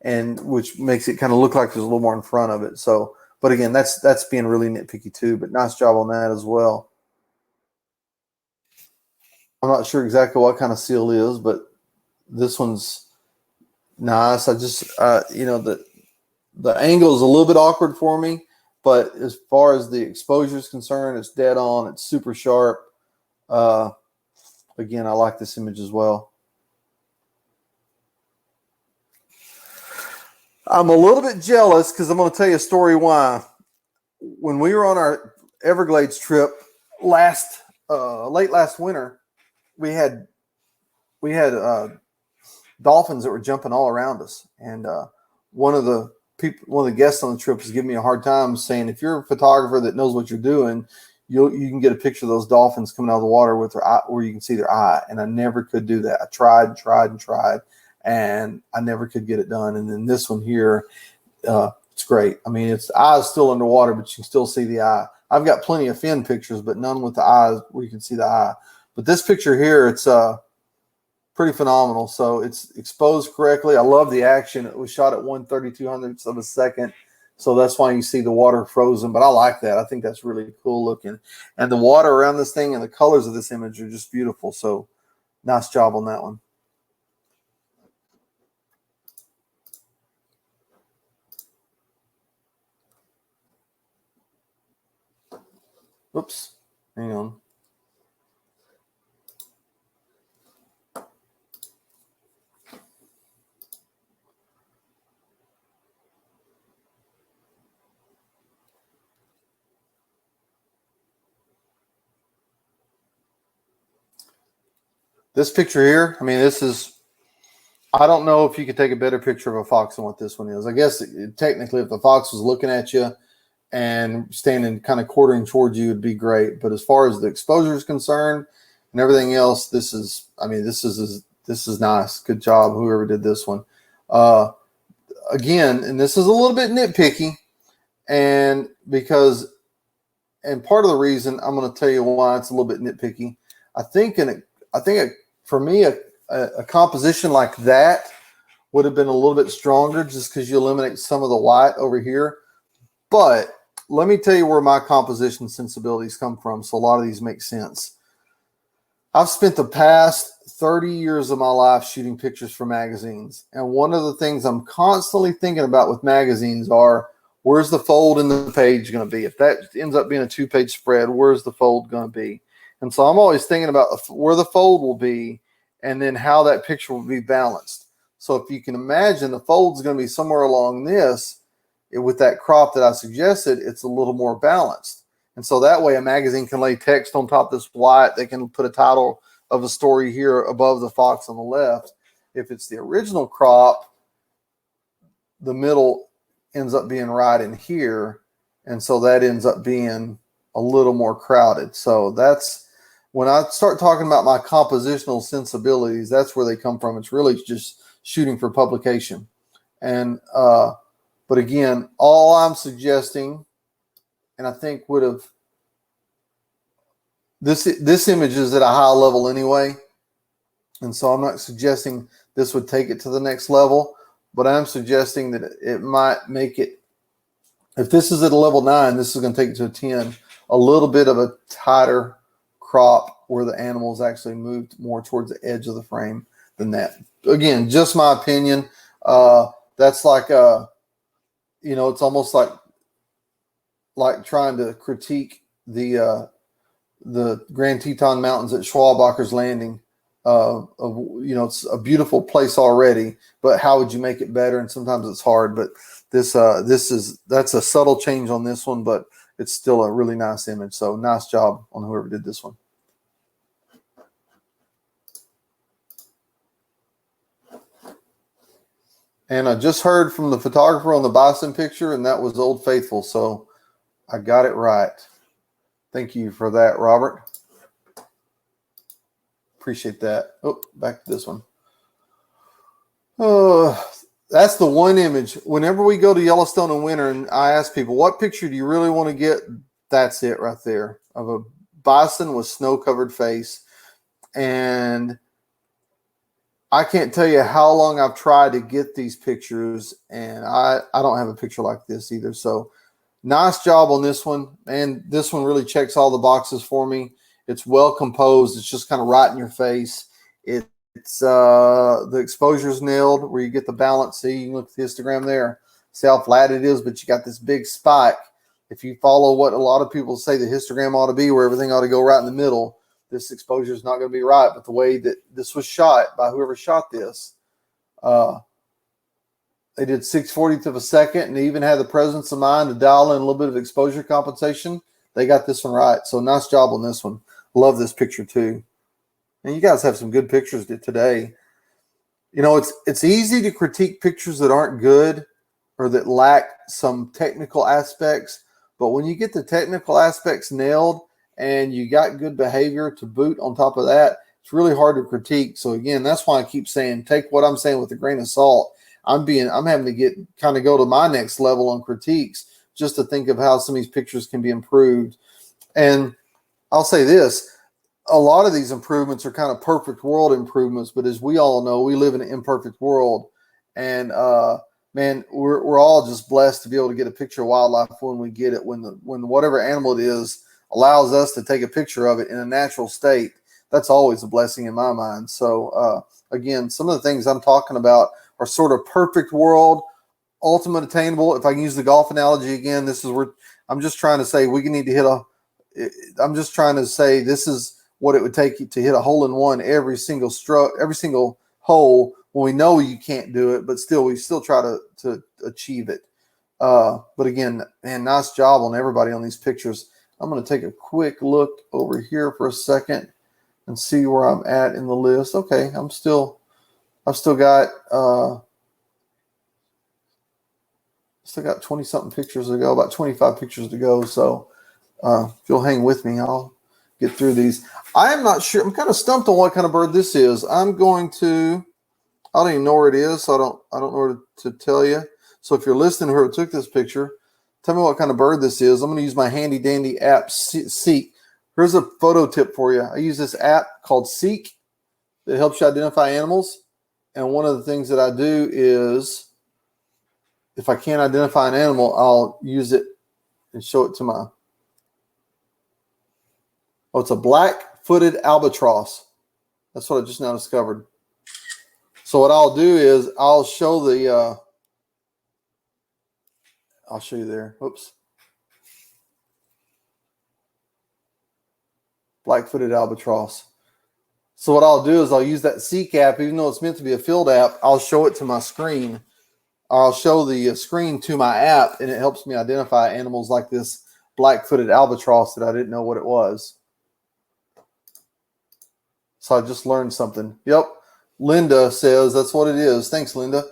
and which makes it kind of look like there's a little more in front of it. So, but again, that's being really nitpicky too, but nice job on that as well. I'm not sure exactly what kind of seal it is, but this one's nice. I just the angle is a little bit awkward for me, but as far as the exposure is concerned, it's dead on. It's super sharp. Again, I like this image as well. I'm a little bit jealous because I'm going to tell you a story why. When we were on our Everglades trip late last winter, we had dolphins that were jumping all around us, and one of the guests on the trip was giving me a hard time, saying, if you're a photographer that knows what you're doing, you can get a picture of those dolphins coming out of the water with their eye, where you can see their eye. And I never could do that. I tried and tried and tried, and I never could get it done. And then this one here, it's great. I mean, the eye is still underwater, but you can still see the eye. I've got plenty of fin pictures, but none with the eyes where you can see the eye. But this picture here, it's pretty phenomenal. So it's exposed correctly. I love the action. It was shot at 1/3200th of a second. So that's why you see the water frozen. But I like that. I think that's really cool looking. And the water around this thing and the colors of this image are just beautiful. So nice job on that one. Oops. Hang on. This picture here, I mean, this is, I don't know if you could take a better picture of a fox than what this one is. I guess technically if the fox was looking at you and standing kind of quartering towards you, it'd be great. But as far as the exposure is concerned and everything else, this is, I mean, this is nice. Good job, whoever did this one. Again, and this is a little bit nitpicky, and part of the reason I'm going to tell you why it's a little bit nitpicky. I think for me, a composition like that would have been a little bit stronger just because you eliminate some of the white over here. But let me tell you where my composition sensibilities come from, so a lot of these make sense. I've spent the past 30 years of my life shooting pictures for magazines, and one of the things I'm constantly thinking about with magazines are, where's the fold in the page going to be? If that ends up being a 2-page spread, where's the fold going to be? And so I'm always thinking about where the fold will be and then how that picture will be balanced. So if you can imagine the fold's going to be somewhere along this, with that crop that I suggested, it's a little more balanced. And so that way a magazine can lay text on top of this white. They can put a title of a story here above the fox on the left. If it's the original crop, the middle ends up being right in here. And so that ends up being a little more crowded. So that's, when I start talking about my compositional sensibilities, that's where they come from. It's really just shooting for publication. And, but again, all I'm suggesting, and I think would have, this image is at a high level anyway. And so I'm not suggesting this would take it to the next level, but I'm suggesting that it might make it, if this is at a level 9, this is going to take it to a 10, a little bit of a tighter crop where the animals actually moved more towards the edge of the frame than that. Again, just my opinion. That's like it's almost like trying to critique the Grand Teton Mountains at Schwalbacher's Landing. It's a beautiful place already, but how would you make it better? And sometimes it's hard, but that's a subtle change on this one, but it's still a really nice image. So nice job on whoever did this one. And I just heard from the photographer on the bison picture, and that was Old Faithful. So I got it right. Thank you for that, Robert. Appreciate that. Oh, back to this one. That's the one image. Whenever we go to Yellowstone in winter and I ask people, what picture do you really want to get? That's it right there, of a bison with snow-covered face. And I can't tell you how long I've tried to get these pictures, and I don't have a picture like this either. So nice job on this one. And this one really checks all the boxes for me. It's well composed. It's just kind of right in your face. It's the exposure's nailed where you get the balance. See, you can look at the histogram there. See how flat it is, but you got this big spike. If you follow what a lot of people say the histogram ought to be, where everything ought to go right in the middle, this exposure is not going to be right. But the way that this was shot by whoever shot this, they did 6/40th of a second, and they even had the presence of mind to dial in a little bit of exposure compensation. They got this one right. So nice job on this one. Love this picture too. And you guys have some good pictures today. You know, it's easy to critique pictures that aren't good or that lack some technical aspects. But when you get the technical aspects nailed and you got good behavior to boot on top of that, it's really hard to critique. So again, that's why I keep saying, take what I'm saying with a grain of salt. I'm having to kind of go to my next level on critiques just to think of how some of these pictures can be improved. And I'll say this, a lot of these improvements are kind of perfect world improvements, but as we all know, we live in an imperfect world, and man, we're all just blessed to be able to get a picture of wildlife when we get it, when whatever animal it is allows us to take a picture of it in a natural state. That's always a blessing in my mind. So again, some of the things I'm talking about are sort of perfect world, ultimate attainable. If I can use the golf analogy again, this is where I'm just trying to say we need to hit a. I'm just trying to say this is what it would take to hit a hole in one every single stroke, every single hole. When we know you can't do it, but still we still try to achieve it. But again, man, nice job on everybody on these pictures. I'm going to take a quick look over here for a second and see where I'm at in the list. Okay, I've still got 20 something pictures to go, about 25 pictures to go. So if you'll hang with me, I'll get through these. I am not sure. I'm kind of stumped on what kind of bird this is. I don't even know where it is, so I don't know where to tell you. So if you're listening to whoever took this picture, tell me what kind of bird this is. I'm going to use my handy dandy app, Seek. Here's a photo tip for you. I use this app called Seek that helps you identify animals. And one of the things that I do is, if I can't identify an animal, I'll use it and show it to my. Oh, it's a black-footed albatross. That's what I just now discovered. So what I'll do is I'll show the. I'll show you there. Oops. Black-footed albatross. So what I'll do is I'll use that Seek app, even though it's meant to be a field app. I'll show it to my screen. I'll show the screen to my app, and it helps me identify animals like this black-footed albatross that I didn't know what it was. So I just learned something. Yep. Linda says that's what it is. Thanks, Linda.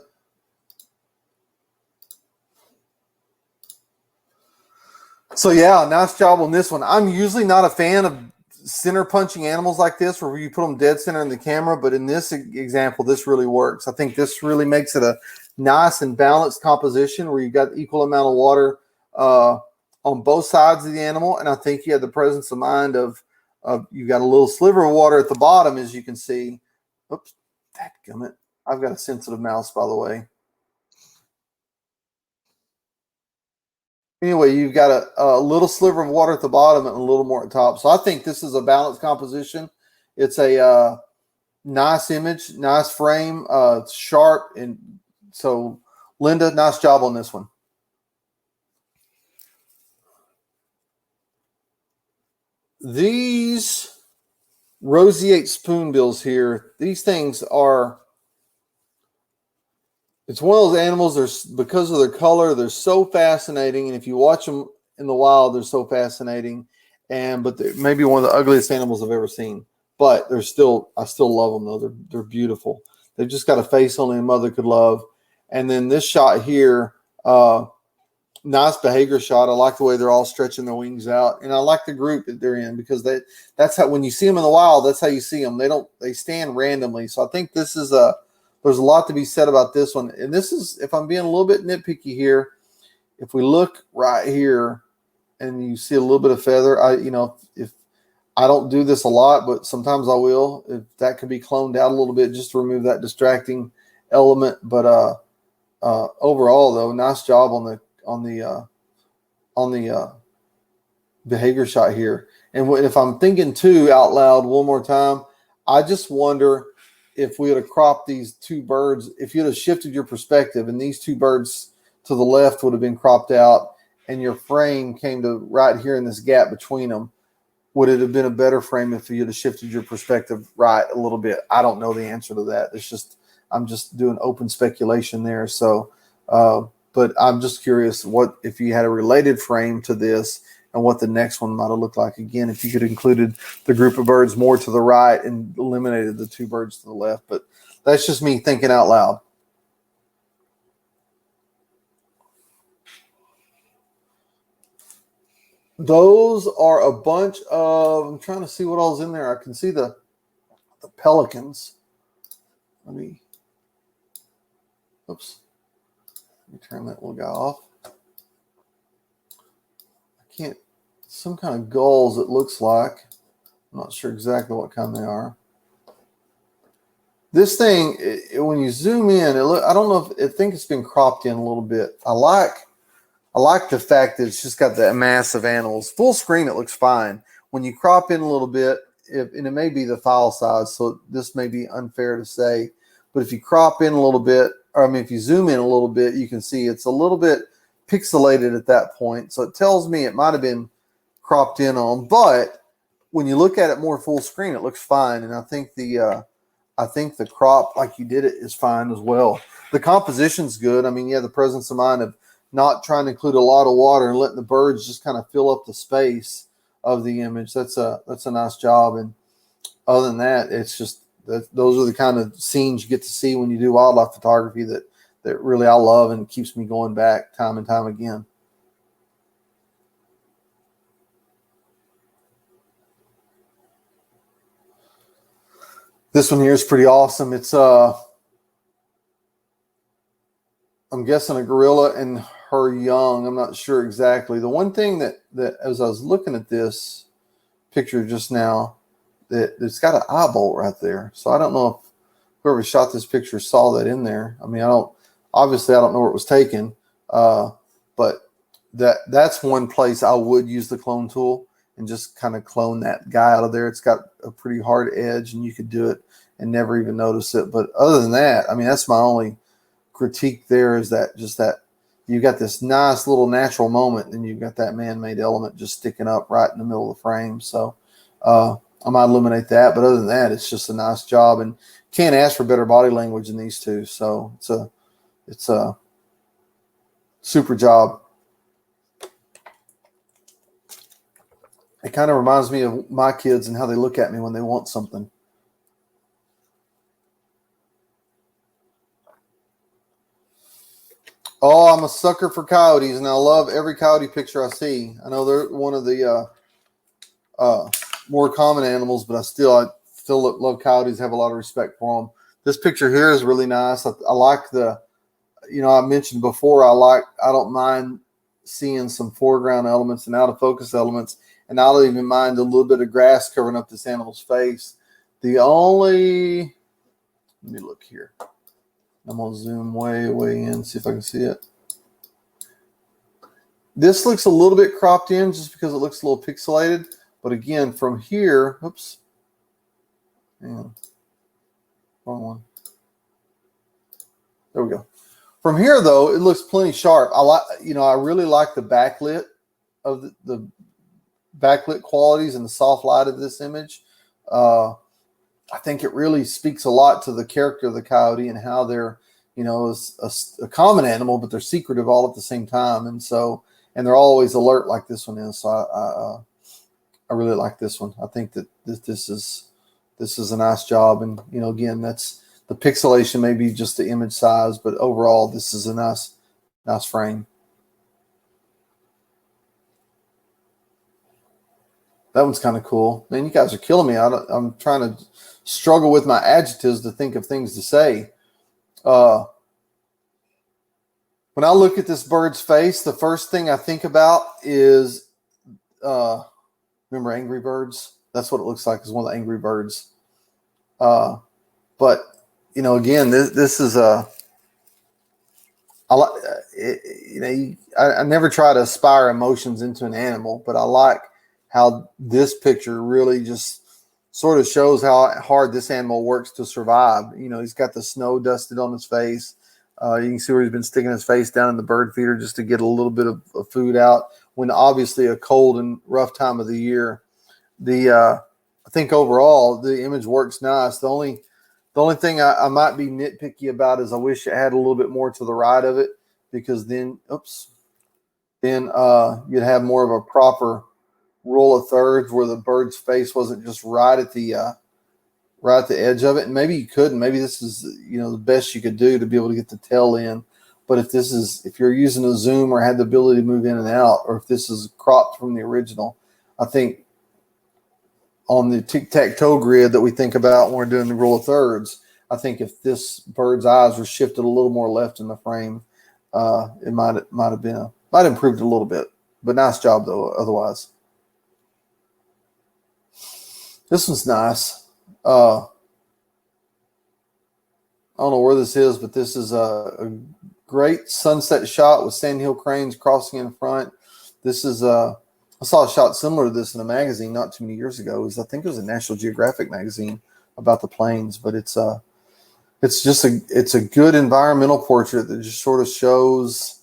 So yeah, nice job on this one. I'm usually not a fan of center punching animals like this where you put them dead center in the camera, but in this example, this really works. I think this really makes it a nice and balanced composition where you've got equal amount of water on both sides of the animal. And I think you have the presence of mind of you've got a little sliver of water at the bottom, as you can see. Oops, dadgummit. I've got a sensitive mouse, by the way. Anyway, you've got a little sliver of water at the bottom and a little more at the top. So I think this is a balanced composition. It's a nice image, nice frame. It's sharp. And so, Linda, nice job on this one. These roseate spoonbills here, these things are, it's one of those animals, because of their color, they're so fascinating. And if you watch them in the wild, they're so fascinating. But they're maybe one of the ugliest animals I've ever seen. But I still love them, though. They're beautiful. They've just got a face only a mother could love. And then this shot here, nice behavior shot. I like the way they're all stretching their wings out. And I like the group that they're in, because that's how, when you see them in the wild, that's how you see them. They stand randomly. So I think this is there's a lot to be said about this one. And this is, if I'm being a little bit nitpicky here, if we look right here and you see a little bit of feather, if I don't do this a lot, but sometimes I will, if that could be cloned out a little bit just to remove that distracting element. But overall, though, nice job on the behavior shot here. And if I'm thinking too out loud one more time, I just wonder if we would have cropped these two birds, if you'd have shifted your perspective and these two birds to the left would have been cropped out and your frame came to right here in this gap between them, would it have been a better frame if you'd have shifted your perspective right a little bit? I don't know the answer to that. I'm just doing open speculation there. So, but I'm just curious what if you had a related frame to this and what the next one might have looked like. Again, if you could have included the group of birds more to the right and eliminated the two birds to the left. But that's just me thinking out loud. Those are a bunch of, I'm trying to see what all's in there. I can see the Pelicans. Oops. Let me turn that little guy off. Some kind of gulls, it looks like. I'm not sure exactly what kind they are. This thing, when you zoom in, I don't know if I think it's been cropped in a little bit. I like the fact that it's just got that mass of animals. Full screen, it looks fine. When you crop in a little bit, and it may be the file size, so this may be unfair to say, but if you crop in a little bit, or I mean, if you zoom in a little bit, you can see it's a little bit pixelated at that point. So it tells me it might have been cropped in on, but when you look at it more full screen, it looks fine. And I think the crop, like you did it, is fine as well. The composition's good. I mean, yeah, the presence of mind of not trying to include a lot of water and letting the birds just kind of fill up the space of the image. That's a nice job. And other than that, it's just those are the kind of scenes you get to see when you do wildlife photography that really I love and keeps me going back time and time again. This one here is pretty awesome. It's I'm guessing a gorilla and her young. I'm not sure exactly. The one thing that as I was looking at this picture just now, that it's got an eye bolt right there. So I don't know if whoever shot this picture saw that in there. I mean, I don't know where it was taken, but that's one place I would use the clone tool and just kind of clone that guy out of there. It's got a pretty hard edge, and you could do it and never even notice it. But other than that, I mean, that's my only critique there, is that you got this nice little natural moment, and you've got that man-made element just sticking up right in the middle of the frame. So I might eliminate that, but other than that, it's just a nice job, and can't ask for better body language than these two. So it's a super job. It kind of reminds me of my kids and how they look at me when they want something. Oh, I'm a sucker for coyotes, and I love every coyote picture I see. I know they're one of the more common animals, but I still love coyotes, have a lot of respect for them. This picture here is really nice. I like I mentioned before, I don't mind seeing some foreground elements and out of focus elements, and I don't even mind a little bit of grass covering up this animal's face. Let me look here. I'm going to zoom way in, see if I can see it. This looks a little bit cropped in just because it looks a little pixelated. But again, from here, oops. Hang on. Wrong one. There we go. From here, though, it looks plenty sharp. I really like the backlit of the backlit qualities and the soft light of this image. I think it really speaks a lot to the character of the coyote and how they're, a common animal, but they're secretive all at the same time. And they're always alert like this one is. So I really like this one. I think that this is a nice job. And, again, that's the pixelation, maybe just the image size, but overall, this is a nice frame. That one's kind of cool. Man, you guys are killing me. I'm trying to struggle with my adjectives to think of things to say. When I look at this bird's face, the first thing I think about is, remember Angry Birds? That's what it looks like, is one of the Angry Birds. But, again, this is I never try to aspire emotions into an animal, but I like how this picture really just sort of shows how hard this animal works to survive. He's got the snow dusted on his face. You can see where he's been sticking his face down in the bird feeder just to get a little bit of food out when obviously a cold and rough time of the year. I think overall the image works nice. The only thing I might be nitpicky about is I wish it had a little bit more to the right of it, because then you'd have more of a proper roll of thirds where the bird's face wasn't just right at the edge of it. And maybe you couldn't. Maybe this is the best you could do to be able to get the tail in. But if you're using a zoom or had the ability to move in and out, or if this is cropped from the original, I think on the tic-tac-toe grid that we think about when we're doing the roll of thirds, I think if this bird's eyes were shifted a little more left in the frame, it might have improved a little bit. But nice job though otherwise. This one's nice. I don't know where this is, but this is a great sunset shot with Sandhill Cranes crossing in front. This is I saw a shot similar to this in a magazine not too many years ago. I think it was a National Geographic magazine about the plains, but it's a good environmental portrait that just sort of shows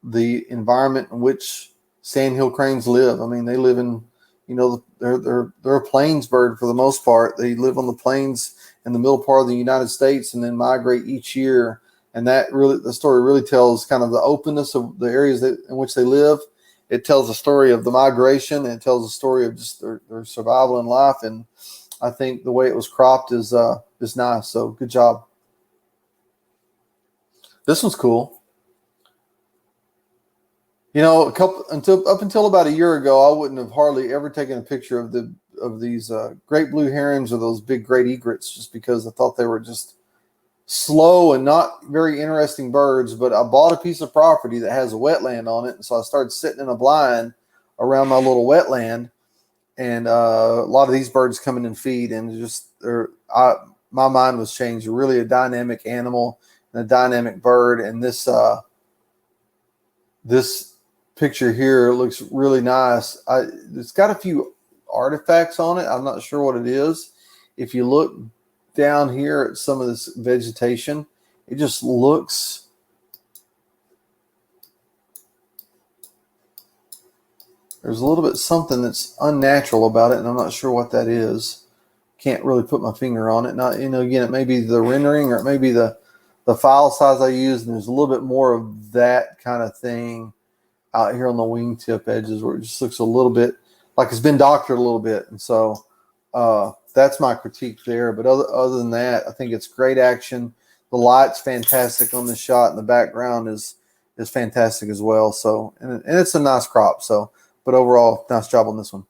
the environment in which Sandhill Cranes live. I mean, they live in, they're a plains bird for the most part. They live on the plains in the middle part of the United States and then migrate each year. And the story really tells kind of the openness of the areas in which they live. It tells a story of the migration, and it tells a story of just their survival in life. And I think the way it was cropped is nice. So good job. This one's cool. Up until about a year ago, I wouldn't have hardly ever taken a picture of these great blue herons or those big great egrets, just because I thought they were just slow and not very interesting birds. But I bought a piece of property that has a wetland on it, and so I started sitting in a blind around my little wetland, and a lot of these birds come in and feed, and my mind was changed. They're really a dynamic animal and a dynamic bird, and this picture here looks really nice. It's got a few artifacts on it. I'm not sure what it is. If you look down here at some of this vegetation, it just looks there's a little bit something that's unnatural about it, and I'm not sure what that is. Can't really put my finger on it. Not, again, it may be the rendering, or it may be the file size I use, and there's a little bit more of that kind of thing out here on the wingtip edges, where it just looks a little bit like it's been doctored a little bit. And so that's my critique there. But other than that, I think it's great action. The light's fantastic on this shot, and the background is fantastic as well. So, and it's a nice crop. So, but overall, nice job on this one.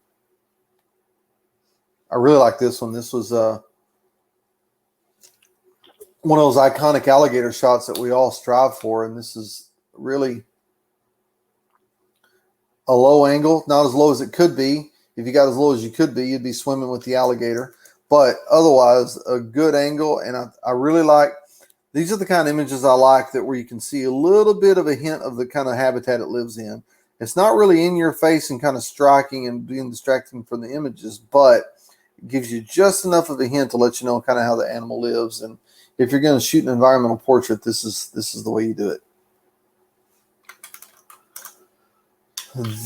I really like this one. This was one of those iconic alligator shots that we all strive for, and this is really a low angle, not as low as it could be. If you got as low as you could be, you'd be swimming with the alligator. But otherwise, a good angle, and I really like, these are the kind of images I like, that where you can see a little bit of a hint of the kind of habitat it lives in. It's not really in your face and kind of striking and being distracting from the images, but it gives you just enough of a hint to let you know kind of how the animal lives. And if you're going to shoot an environmental portrait, this is the way you do it.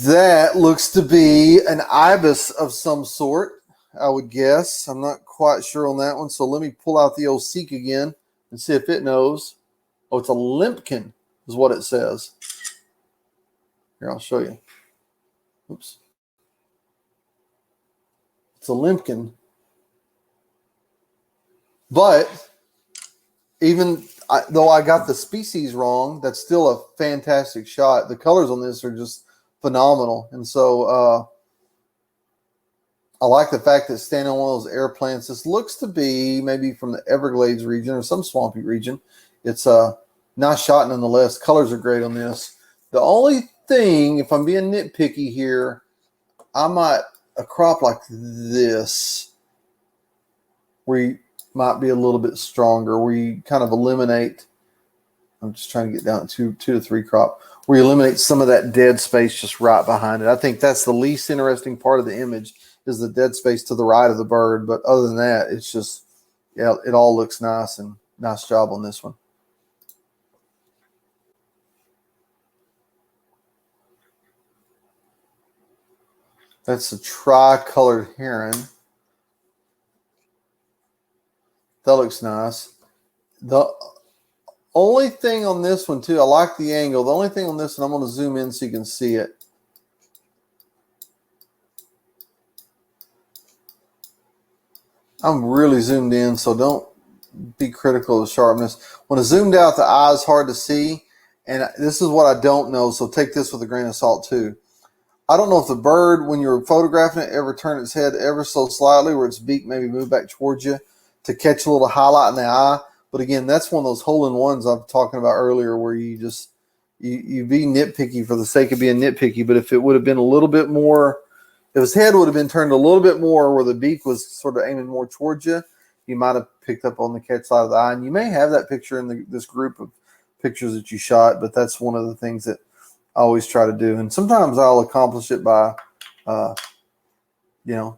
That looks to be an ibis of some sort, I would guess. I'm not quite sure on that one. So let me pull out the old Seek again and see if it knows. Oh, it's a limpkin is what it says. Here, I'll show you. Oops. It's a limpkin. But though I got the species wrong, that's still a fantastic shot. The colors on this are just phenomenal. And so I like the fact that it's standing on one of those air plants. This looks to be maybe from the Everglades region or some swampy region. It's a nice shot nonetheless. Colors are great on this. The only thing, if I'm being nitpicky here, I might, a crop like this, where you might be a little bit stronger, where you kind of eliminate, I'm just trying to get down to two to three crop, where you eliminate some of that dead space just right behind it. I think that's the least interesting part of the image, is the dead space to the right of the bird. But other than that, it's just, yeah, it all looks nice, and nice job on this one. That's a tri-colored heron. That looks nice. The only thing on this one, too, I like the angle. The only thing on this one, I'm going to zoom in so you can see it. I'm really zoomed in, so don't be critical of the sharpness. When it's zoomed out, the eye is hard to see. And this is what I don't know, so take this with a grain of salt, too. I don't know if the bird, when you're photographing it, ever turned its head ever so slightly, where its beak maybe moved back towards you to catch a little highlight in the eye. But again, that's one of those hole-in-ones I'm talking about earlier, where you just you be nitpicky for the sake of being nitpicky. But if it would have been a little bit more, If his head would have been turned a little bit more where the beak was sort of aiming more towards you, you might have picked up on the catch side of the eye. And you may have that picture in this group of pictures that you shot, but that's one of the things that I always try to do. And sometimes I'll accomplish it by,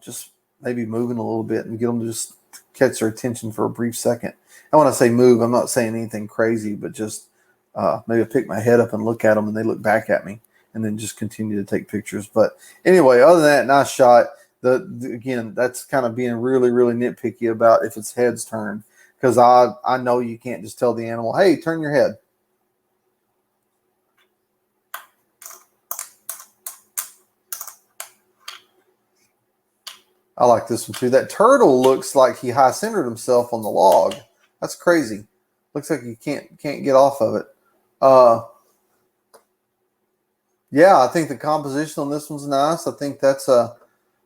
just maybe moving a little bit and get them to just catch their attention for a brief second. And when I say move, I'm not saying anything crazy, but just maybe I pick my head up and look at them and they look back at me and then just continue to take pictures. But anyway, other than that, nice shot. Again, that's kind of being really, really nitpicky about if its head's turned, because I know you can't just tell the animal, hey, turn your head. I like this one too. That turtle looks like he high centered himself on the log. That's crazy. Looks like he can't get off of it. Yeah, I think the composition on this one's nice. I think that's a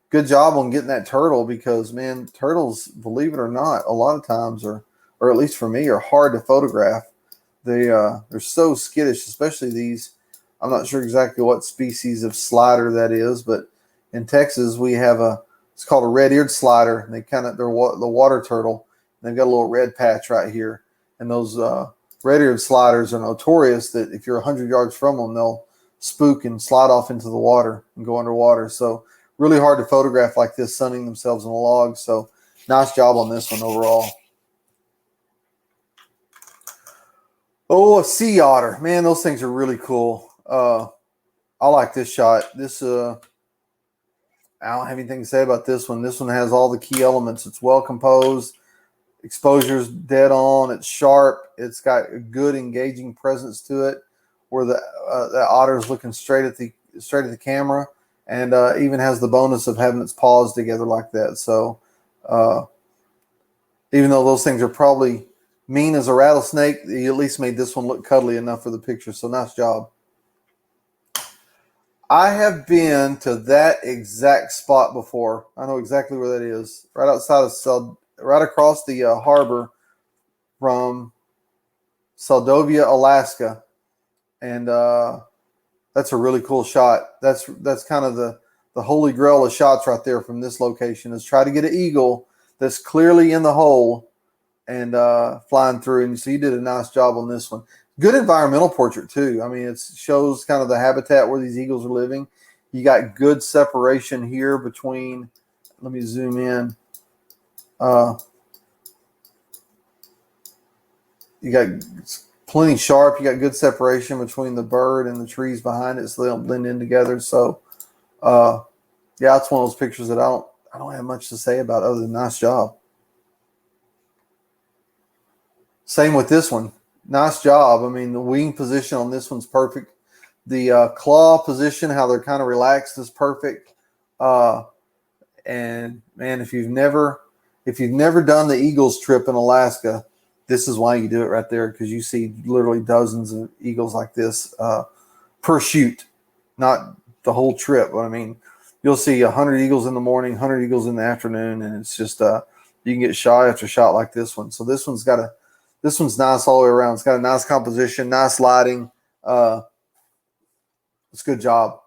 good job on getting that turtle, because man, turtles, believe it or not, a lot of times or at least for me, are hard to photograph. They're so skittish, especially these. I'm not sure exactly what species of slider that is, but in Texas we have it's called a red-eared slider, and they're the water turtle. They've got a little red patch right here, and those red-eared sliders are notorious that if you're 100 yards from them, they'll spook and slide off into the water and go underwater. So really hard to photograph like this, sunning themselves in a log. So nice job on this one overall. Oh, a sea otter. Man, those things are really cool. I like this shot. This I don't have anything to say about this one. This one has all the key elements. It's well composed. Exposure's dead on. It's sharp. It's got a good engaging presence to it, where the otter's looking straight at the camera, and even has the bonus of having its paws together like that. So even though those things are probably mean as a rattlesnake, you at least made this one look cuddly enough for the picture. So nice job. I have been to that exact spot before. I know exactly where that is. Right outside of right across the harbor from Seldovia, Alaska, and that's a really cool shot. That's kind of the holy grail of shots right there from this location, is try to get an eagle that's clearly in the hole and flying through. And so you did a nice job on this one. Good environmental portrait too. I mean, it shows kind of the habitat where these eagles are living. You got good separation here between, let me zoom in. You got plenty sharp. You got good separation between the bird and the trees behind it, so they don't blend in together. So, yeah, it's one of those pictures that I don't have much to say about other than nice job. Same with this one. Nice job. I mean, the wing position on this one's perfect. The claw position, how they're kind of relaxed, is perfect. And man, if you've never done the Eagles trip in Alaska, this is why you do it right there, because you see literally dozens of eagles like this per shoot, not the whole trip. But I mean, you'll see 100 eagles in the morning, 100 eagles in the afternoon, and it's just you can get shot after shot like this one. So this one's nice all the way around. It's got a nice composition, nice lighting. It's a good job.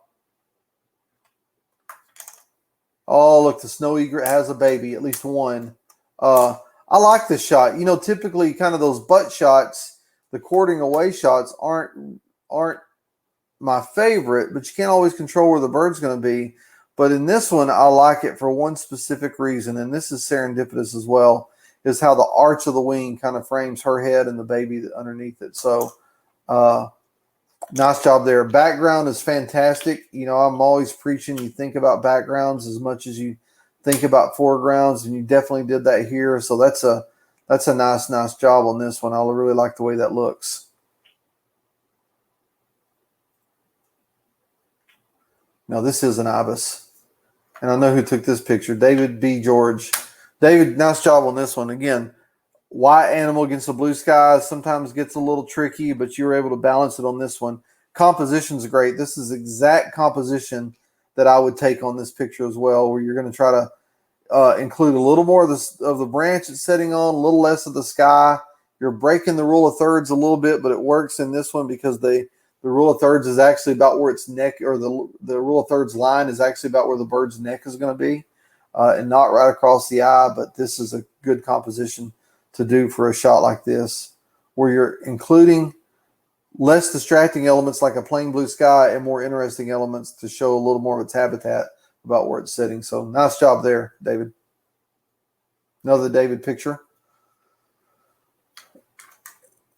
Oh, look, the snow egret has a baby, at least one. I like this shot. You know, typically kind of those butt shots, the quartering away shots aren't my favorite, but you can't always control where the bird's going to be. But in this one, I like it for one specific reason, and this is serendipitous as well, is how the arch of the wing kind of frames her head and the baby underneath it. So nice job there. Background is fantastic. You know, I'm always preaching you think about backgrounds as much as you think about foregrounds, and you definitely did that here. So that's a nice job on this one. I really like the way that looks. Now this is an ibis, and I know who took this picture. David B. George. David, nice job on this one. Again, white animal against the blue skies sometimes gets a little tricky, but you were able to balance it on this one. Composition's great. This is exact composition that I would take on this picture as well, where you're going to try to include a little more of the branch it's setting on, a little less of the sky. You're breaking the rule of thirds a little bit, but it works in this one because the The rule of thirds is actually about where its neck, or the rule of thirds line is actually about where the bird's neck is going to be, and not right across the eye. But this is a good composition to do for a shot like this, where you're including less distracting elements like a plain blue sky and more interesting elements to show a little more of its habitat about where it's sitting. So nice job there, David. Another David picture.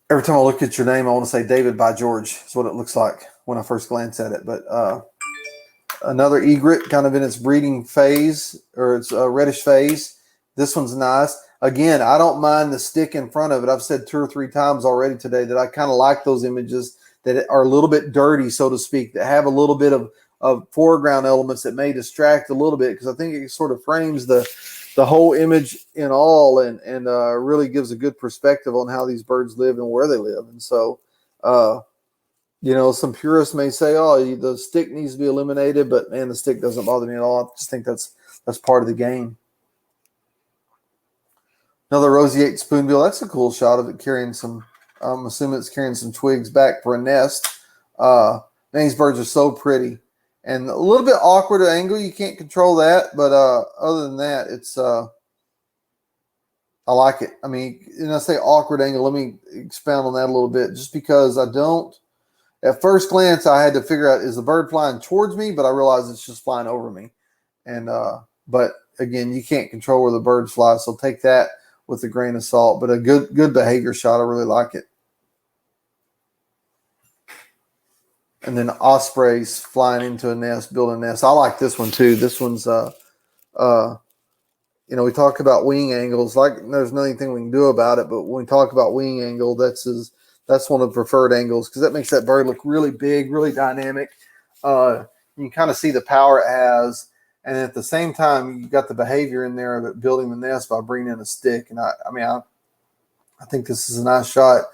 Every time I look at your name, I want to say David by George. Is what it looks like when I first glance at it. But another egret, kind of in its breeding phase, or its reddish phase. This one's nice. Again, I don't mind the stick in front of it. I've said 2 or 3 times already today that I kind of like those images that are a little bit dirty, so to speak, that have a little bit of foreground elements that may distract a little bit, because I think it sort of frames the whole image in all, and really gives a good perspective on how these birds live and where they live. And so, some purists may say, oh, the stick needs to be eliminated, but man, the stick doesn't bother me at all. I just think that's part of the game. Another roseate spoonbill. That's a cool shot of it carrying some, I'm assuming it's carrying some twigs back for a nest. Man, these birds are so pretty. And a little bit awkward angle. You can't control that. But other than that, it's I like it. I mean, and I say awkward angle, let me expound on that a little bit. Just because at first glance, I had to figure out, is the bird flying towards me? But I realized it's just flying over me. And but again, you can't control where the birds fly. So take that with a grain of salt. But a good behavior shot. I really like it. And then ospreys flying into a nest, building a nest. I like this one too. This one's, we talk about wing angles. Like there's nothing we can do about it, but when we talk about wing angle, that's one of the preferred angles, because that makes that bird look really big, really dynamic. You can kind of see the power it has, and at the same time, you got the behavior in there of it building the nest by bringing in a stick. And I think this is a nice shot.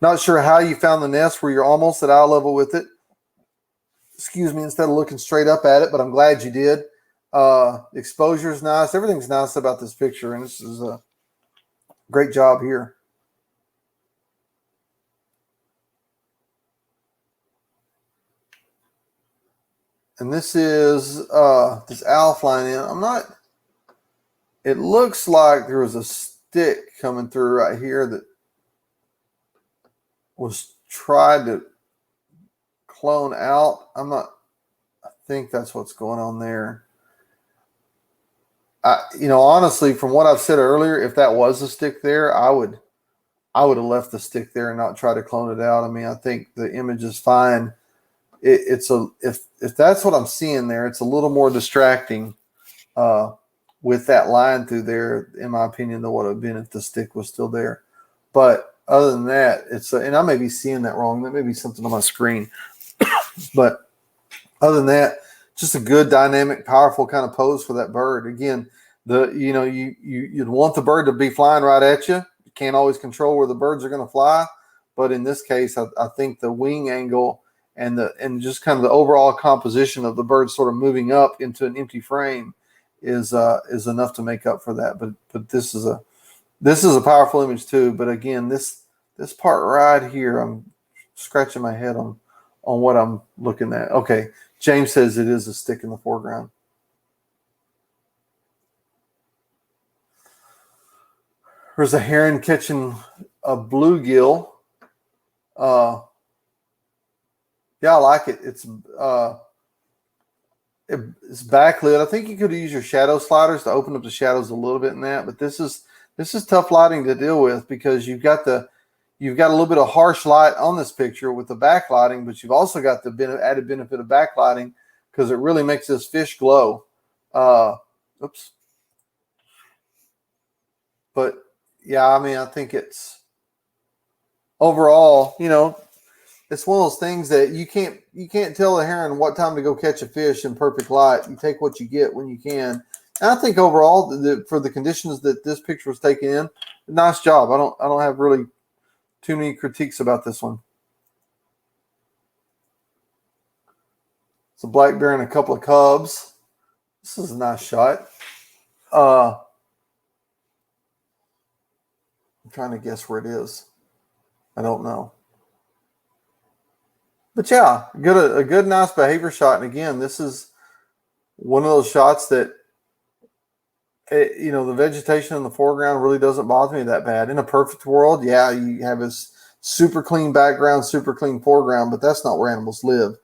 Not sure how you found the nest where you're almost at eye level with it. Excuse me, instead of looking straight up at it, but I'm glad you did. Exposure is nice. Everything's nice about this picture, and this is a great job here. And this is this owl flying in. It looks like there was a stick coming through right here that was tried to clone out. I think that's what's going on there. Honestly, from what I've said earlier, if that was a stick there, I would have left the stick there and not try to clone it out. I mean, I think the image is fine. If that's what I'm seeing there, it's a little more distracting with that line through there, in my opinion, than what it would have been if the stick was still there. But other than that, and I may be seeing that wrong. That may be something on my screen. But other than that, just a good, dynamic, powerful kind of pose for that bird. Again, you'd want the bird to be flying right at you. You can't always control where the birds are going to fly, but in this case, I think the wing angle and just kind of the overall composition of the bird sort of moving up into an empty frame is enough to make up for that. But this is a powerful image too. But again, this part right here, I'm scratching my head on what I'm looking at. Okay, James says it is a stick in the foreground. There's a heron catching a bluegill. Yeah, I like it. It's backlit. I think you could use your shadow sliders to open up the shadows a little bit in that, but this is tough lighting to deal with, because you've got a little bit of harsh light on this picture with the backlighting, but you've also got the added benefit of backlighting, because it really makes this fish glow. Oops. But yeah, I mean, I think it's overall, it's one of those things that you can't tell a heron what time to go catch a fish in perfect light. You take what you get when you can. And I think overall, for the conditions that this picture was taken in, nice job. I don't have really too many critiques about this one. It's a black bear and a couple of cubs. This is a nice shot. I'm trying to guess where it is. I don't know. But yeah, a good, nice behavior shot. And again, this is one of those shots that, the vegetation in the foreground really doesn't bother me that bad. In a perfect world, yeah, you have this super clean background, super clean foreground, but that's not where animals live.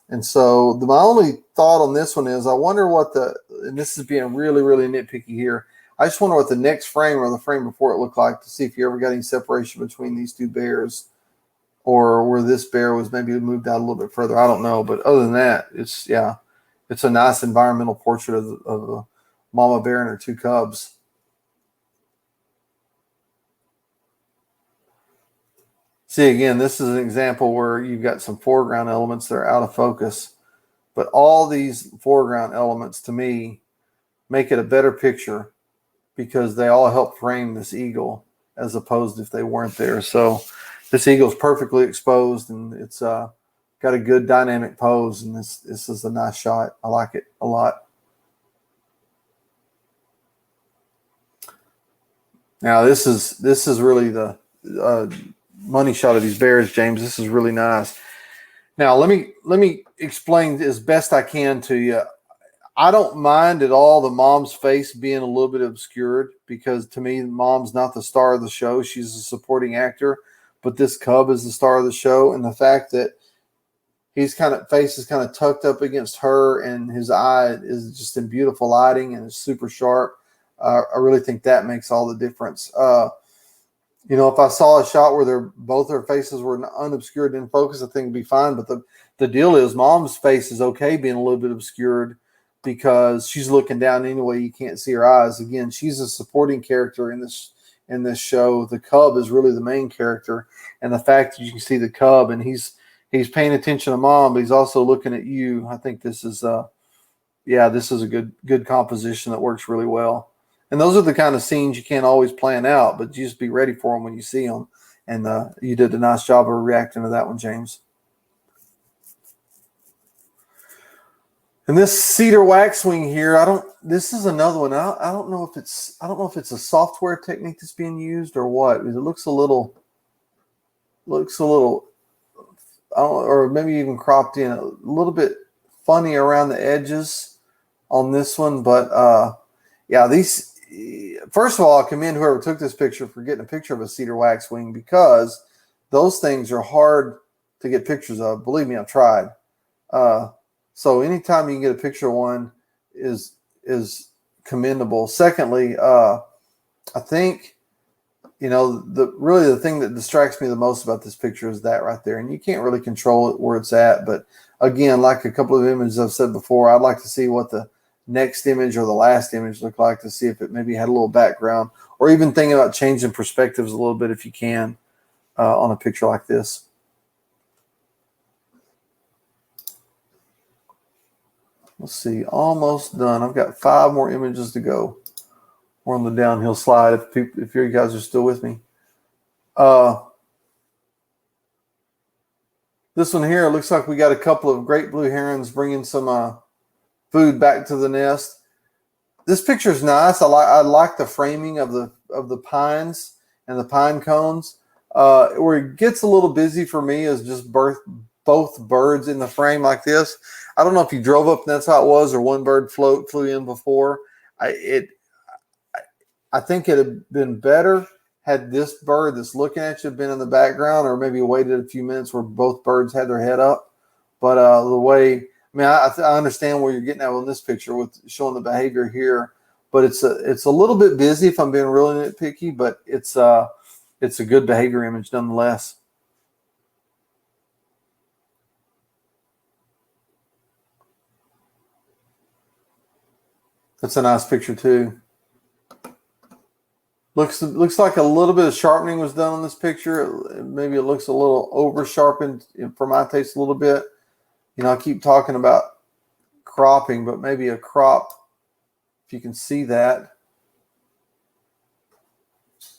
And so my only thought on this one is I wonder and this is being really, really nitpicky here. I just wonder what the next frame or the frame before it looked like to see if you ever got any separation between these two bears or where this bear was maybe moved out a little bit further. I don't know. But other than that, it's a nice environmental portrait of a mama bear and her two cubs. See, again, this is an example where you've got some foreground elements that are out of focus, but all these foreground elements to me make it a better picture because they all help frame this eagle as opposed if they weren't there. So this eagle is perfectly exposed and it's got a good dynamic pose, and this is a nice shot. I like it a lot. Now this is really the money shot of these bears, James. This is really nice. Now let me explain as best I can to you. I don't mind at all the mom's face being a little bit obscured because to me, mom's not the star of the show. She's a supporting actor, but this cub is the star of the show. And the fact that his face is kind of tucked up against her and his eye is just in beautiful lighting and it's super sharp. I really think that makes all the difference. If I saw a shot where both their faces were unobscured in focus, I think it'd be fine. But the deal is mom's face is okay being a little bit obscured because she's looking down anyway. You can't see her eyes. Again, she's a supporting character in this show. The cub is really the main character. And the fact that you can see the cub and he's paying attention to mom, but he's also looking at you. I think this is a good composition that works really well. And those are the kind of scenes you can't always plan out, but you just be ready for them when you see them. And you did a nice job of reacting to that one, James. And this cedar waxwing here, this is another one. I don't know if it's a software technique that's being used or what. It looks a little, or maybe even cropped in a little bit funny around the edges on this one. But first of all, I commend whoever took this picture for getting a picture of a cedar waxwing because those things are hard to get pictures of. Believe me, I've tried. So anytime you can get a picture of one is commendable. Secondly, I think, the thing that distracts me the most about this picture is that right there. And you can't really control it where it's at. But again, like a couple of images I've said before, I'd like to see what the next image or the last image looked like to see if it maybe had a little background or even thinking about changing perspectives a little bit if you can on a picture like this. Let's see, almost done. I've got 5 more images to go. We're on the downhill slide if you guys are still with me. This one here, it looks like we got a couple of great blue herons bringing some food back to the nest. This picture is nice. I like the framing of the pines and the pine cones. Where it gets a little busy for me is just both birds in the frame like this. I don't know if you drove up and that's how it was, or one bird flew in before. I think it'd have been better had this bird that's looking at you been in the background, or maybe waited a few minutes where both birds had their head up. But I understand where you're getting at on this picture with showing the behavior here. But it's a little bit busy if I'm being really nitpicky, but it's a good behavior image nonetheless. That's a nice picture too. Looks like a little bit of sharpening was done on this picture. Maybe it looks a little over sharpened for my taste a little bit. I keep talking about cropping, but maybe a crop, if you can see that,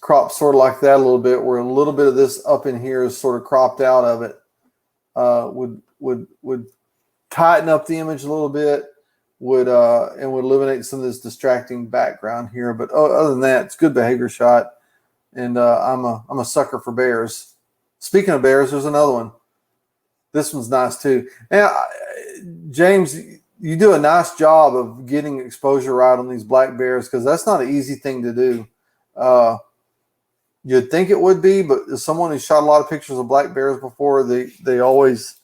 crop sort of like that a little bit, where a little bit of this up in here is sort of cropped out of it, would tighten up the image a little bit, would eliminate some of this distracting background here. But other than that, it's a good behavior shot, and I'm a sucker for bears. Speaking of bears, there's another one. This one's nice too. And James, you do a nice job of getting exposure right on these black bears because that's not an easy thing to do. You'd think it would be, but as someone who shot a lot of pictures of black bears before, they always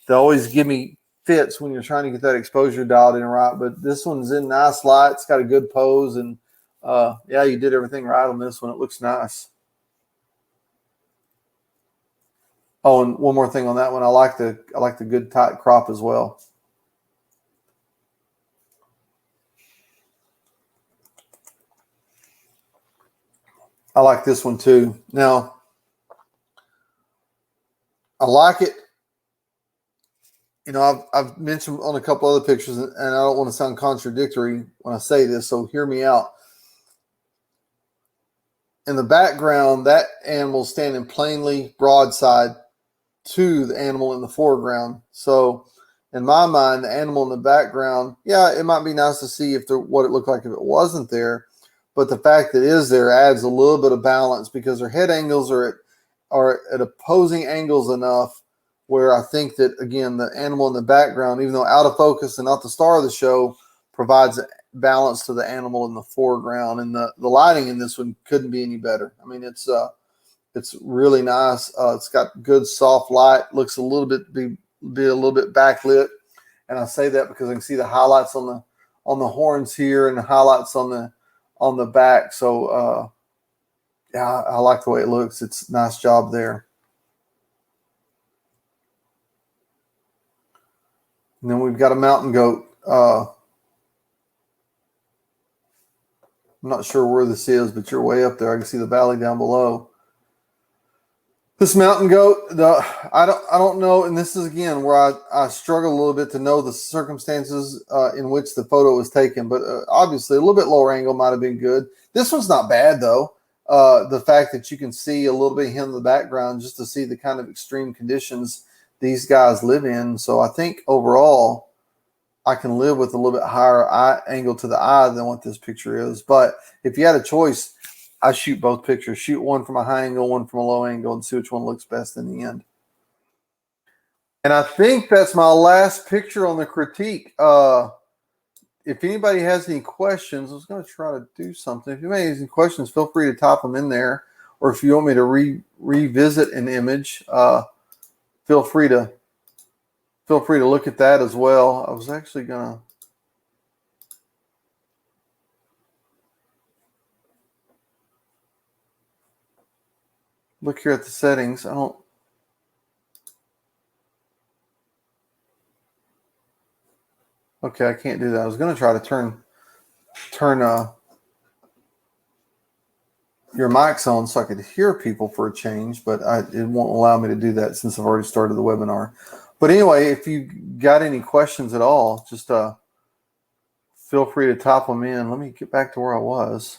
give me fits when you're trying to get that exposure dialed in right. But this one's in nice light. It's got a good pose, and yeah, you did everything right on this one. It looks nice. Oh, and one more thing on that one. I like the good tight crop as well. I like this one too. Now, I like it. You know, I've mentioned on a couple other pictures, and I don't want to sound contradictory when I say this, so hear me out. In the background, that animal standing plainly broadside to the animal in the foreground. So in my mind, the animal in the background, yeah, it might be nice to see what it looked like if it wasn't there. But the fact that it is there adds a little bit of balance because their head angles are at opposing angles enough where I think that, again, the animal in the background, even though out of focus and not the star of the show, provides balance to the animal in the foreground. And the lighting in this one couldn't be any better. I mean, it's really nice. It's got good soft light. Looks a little bit be a little bit backlit, and I say that because I can see the highlights on the horns here and the highlights on the back. So yeah, I like the way it looks. It's a nice job there. And then we've got a mountain goat. I'm not sure where this is, but you're way up there. I can see the valley down below. This mountain goat, I don't know, and this is again where I struggle a little bit to know the circumstances in which the photo was taken, but obviously a little bit lower angle might have been good. This one's not bad though. The fact that you can see a little bit of him in the background just to see the kind of extreme conditions these guys live in. So I think overall I can live with a little bit higher angle to the eye than what this picture is. But if you had a choice, I shoot both pictures. Shoot one from a high angle, one from a low angle, and see which one looks best in the end. And I think that's my last picture on the critique. If anybody has any questions, I was going to try to do something. If anybody has any questions, feel free to type them in there. Or if you want me to revisit an image, feel free to look at that as well. I was actually going to. Look here at the settings. Okay, I can't do that. I was going to try to turn your mics on so I could hear people for a change, but it won't allow me to do that since I've already started the webinar. But anyway, if you got any questions at all, just feel free to type them in. Let me get back to where I was.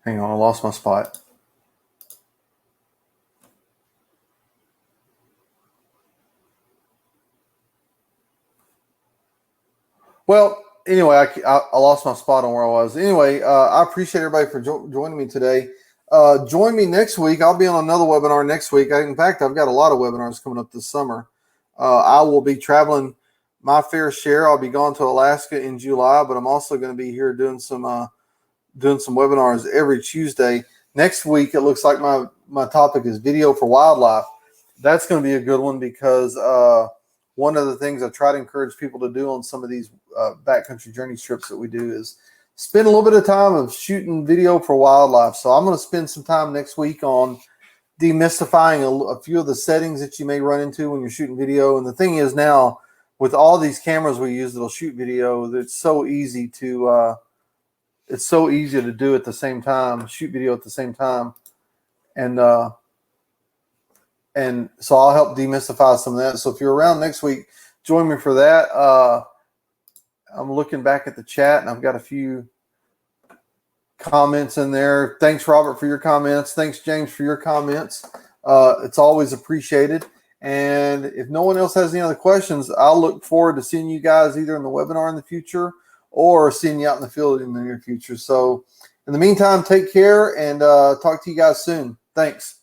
Hang on, I lost my spot. Well, anyway, I lost my spot on where I was. Anyway, I appreciate everybody for joining me today. Join me next week. I'll be on another webinar next week. In fact, I've got a lot of webinars coming up this summer. I will be traveling my fair share. I'll be going to Alaska in July, but I'm also going to be here doing some webinars every Tuesday. Next week, it looks like my topic is video for wildlife. That's going to be a good one because one of the things I try to encourage people to do on some of these backcountry journey trips that we do is spend a little bit of time of shooting video for wildlife. So I'm going to spend some time next week on demystifying a few of the settings that you may run into when you're shooting video. And the thing is now, with all these cameras we use that'll shoot video, it's so easy to do at the same time, shoot video at the same time. And so I'll help demystify some of that. So if you're around next week, join me for that. I'm looking back at the chat, and I've got a few comments in there. Thanks, Robert, for your comments. Thanks, James, for your comments. It's always appreciated. And if no one else has any other questions, I'll look forward to seeing you guys either in the webinar in the future or seeing you out in the field in the near future. So in the meantime, take care and talk to you guys soon. Thanks.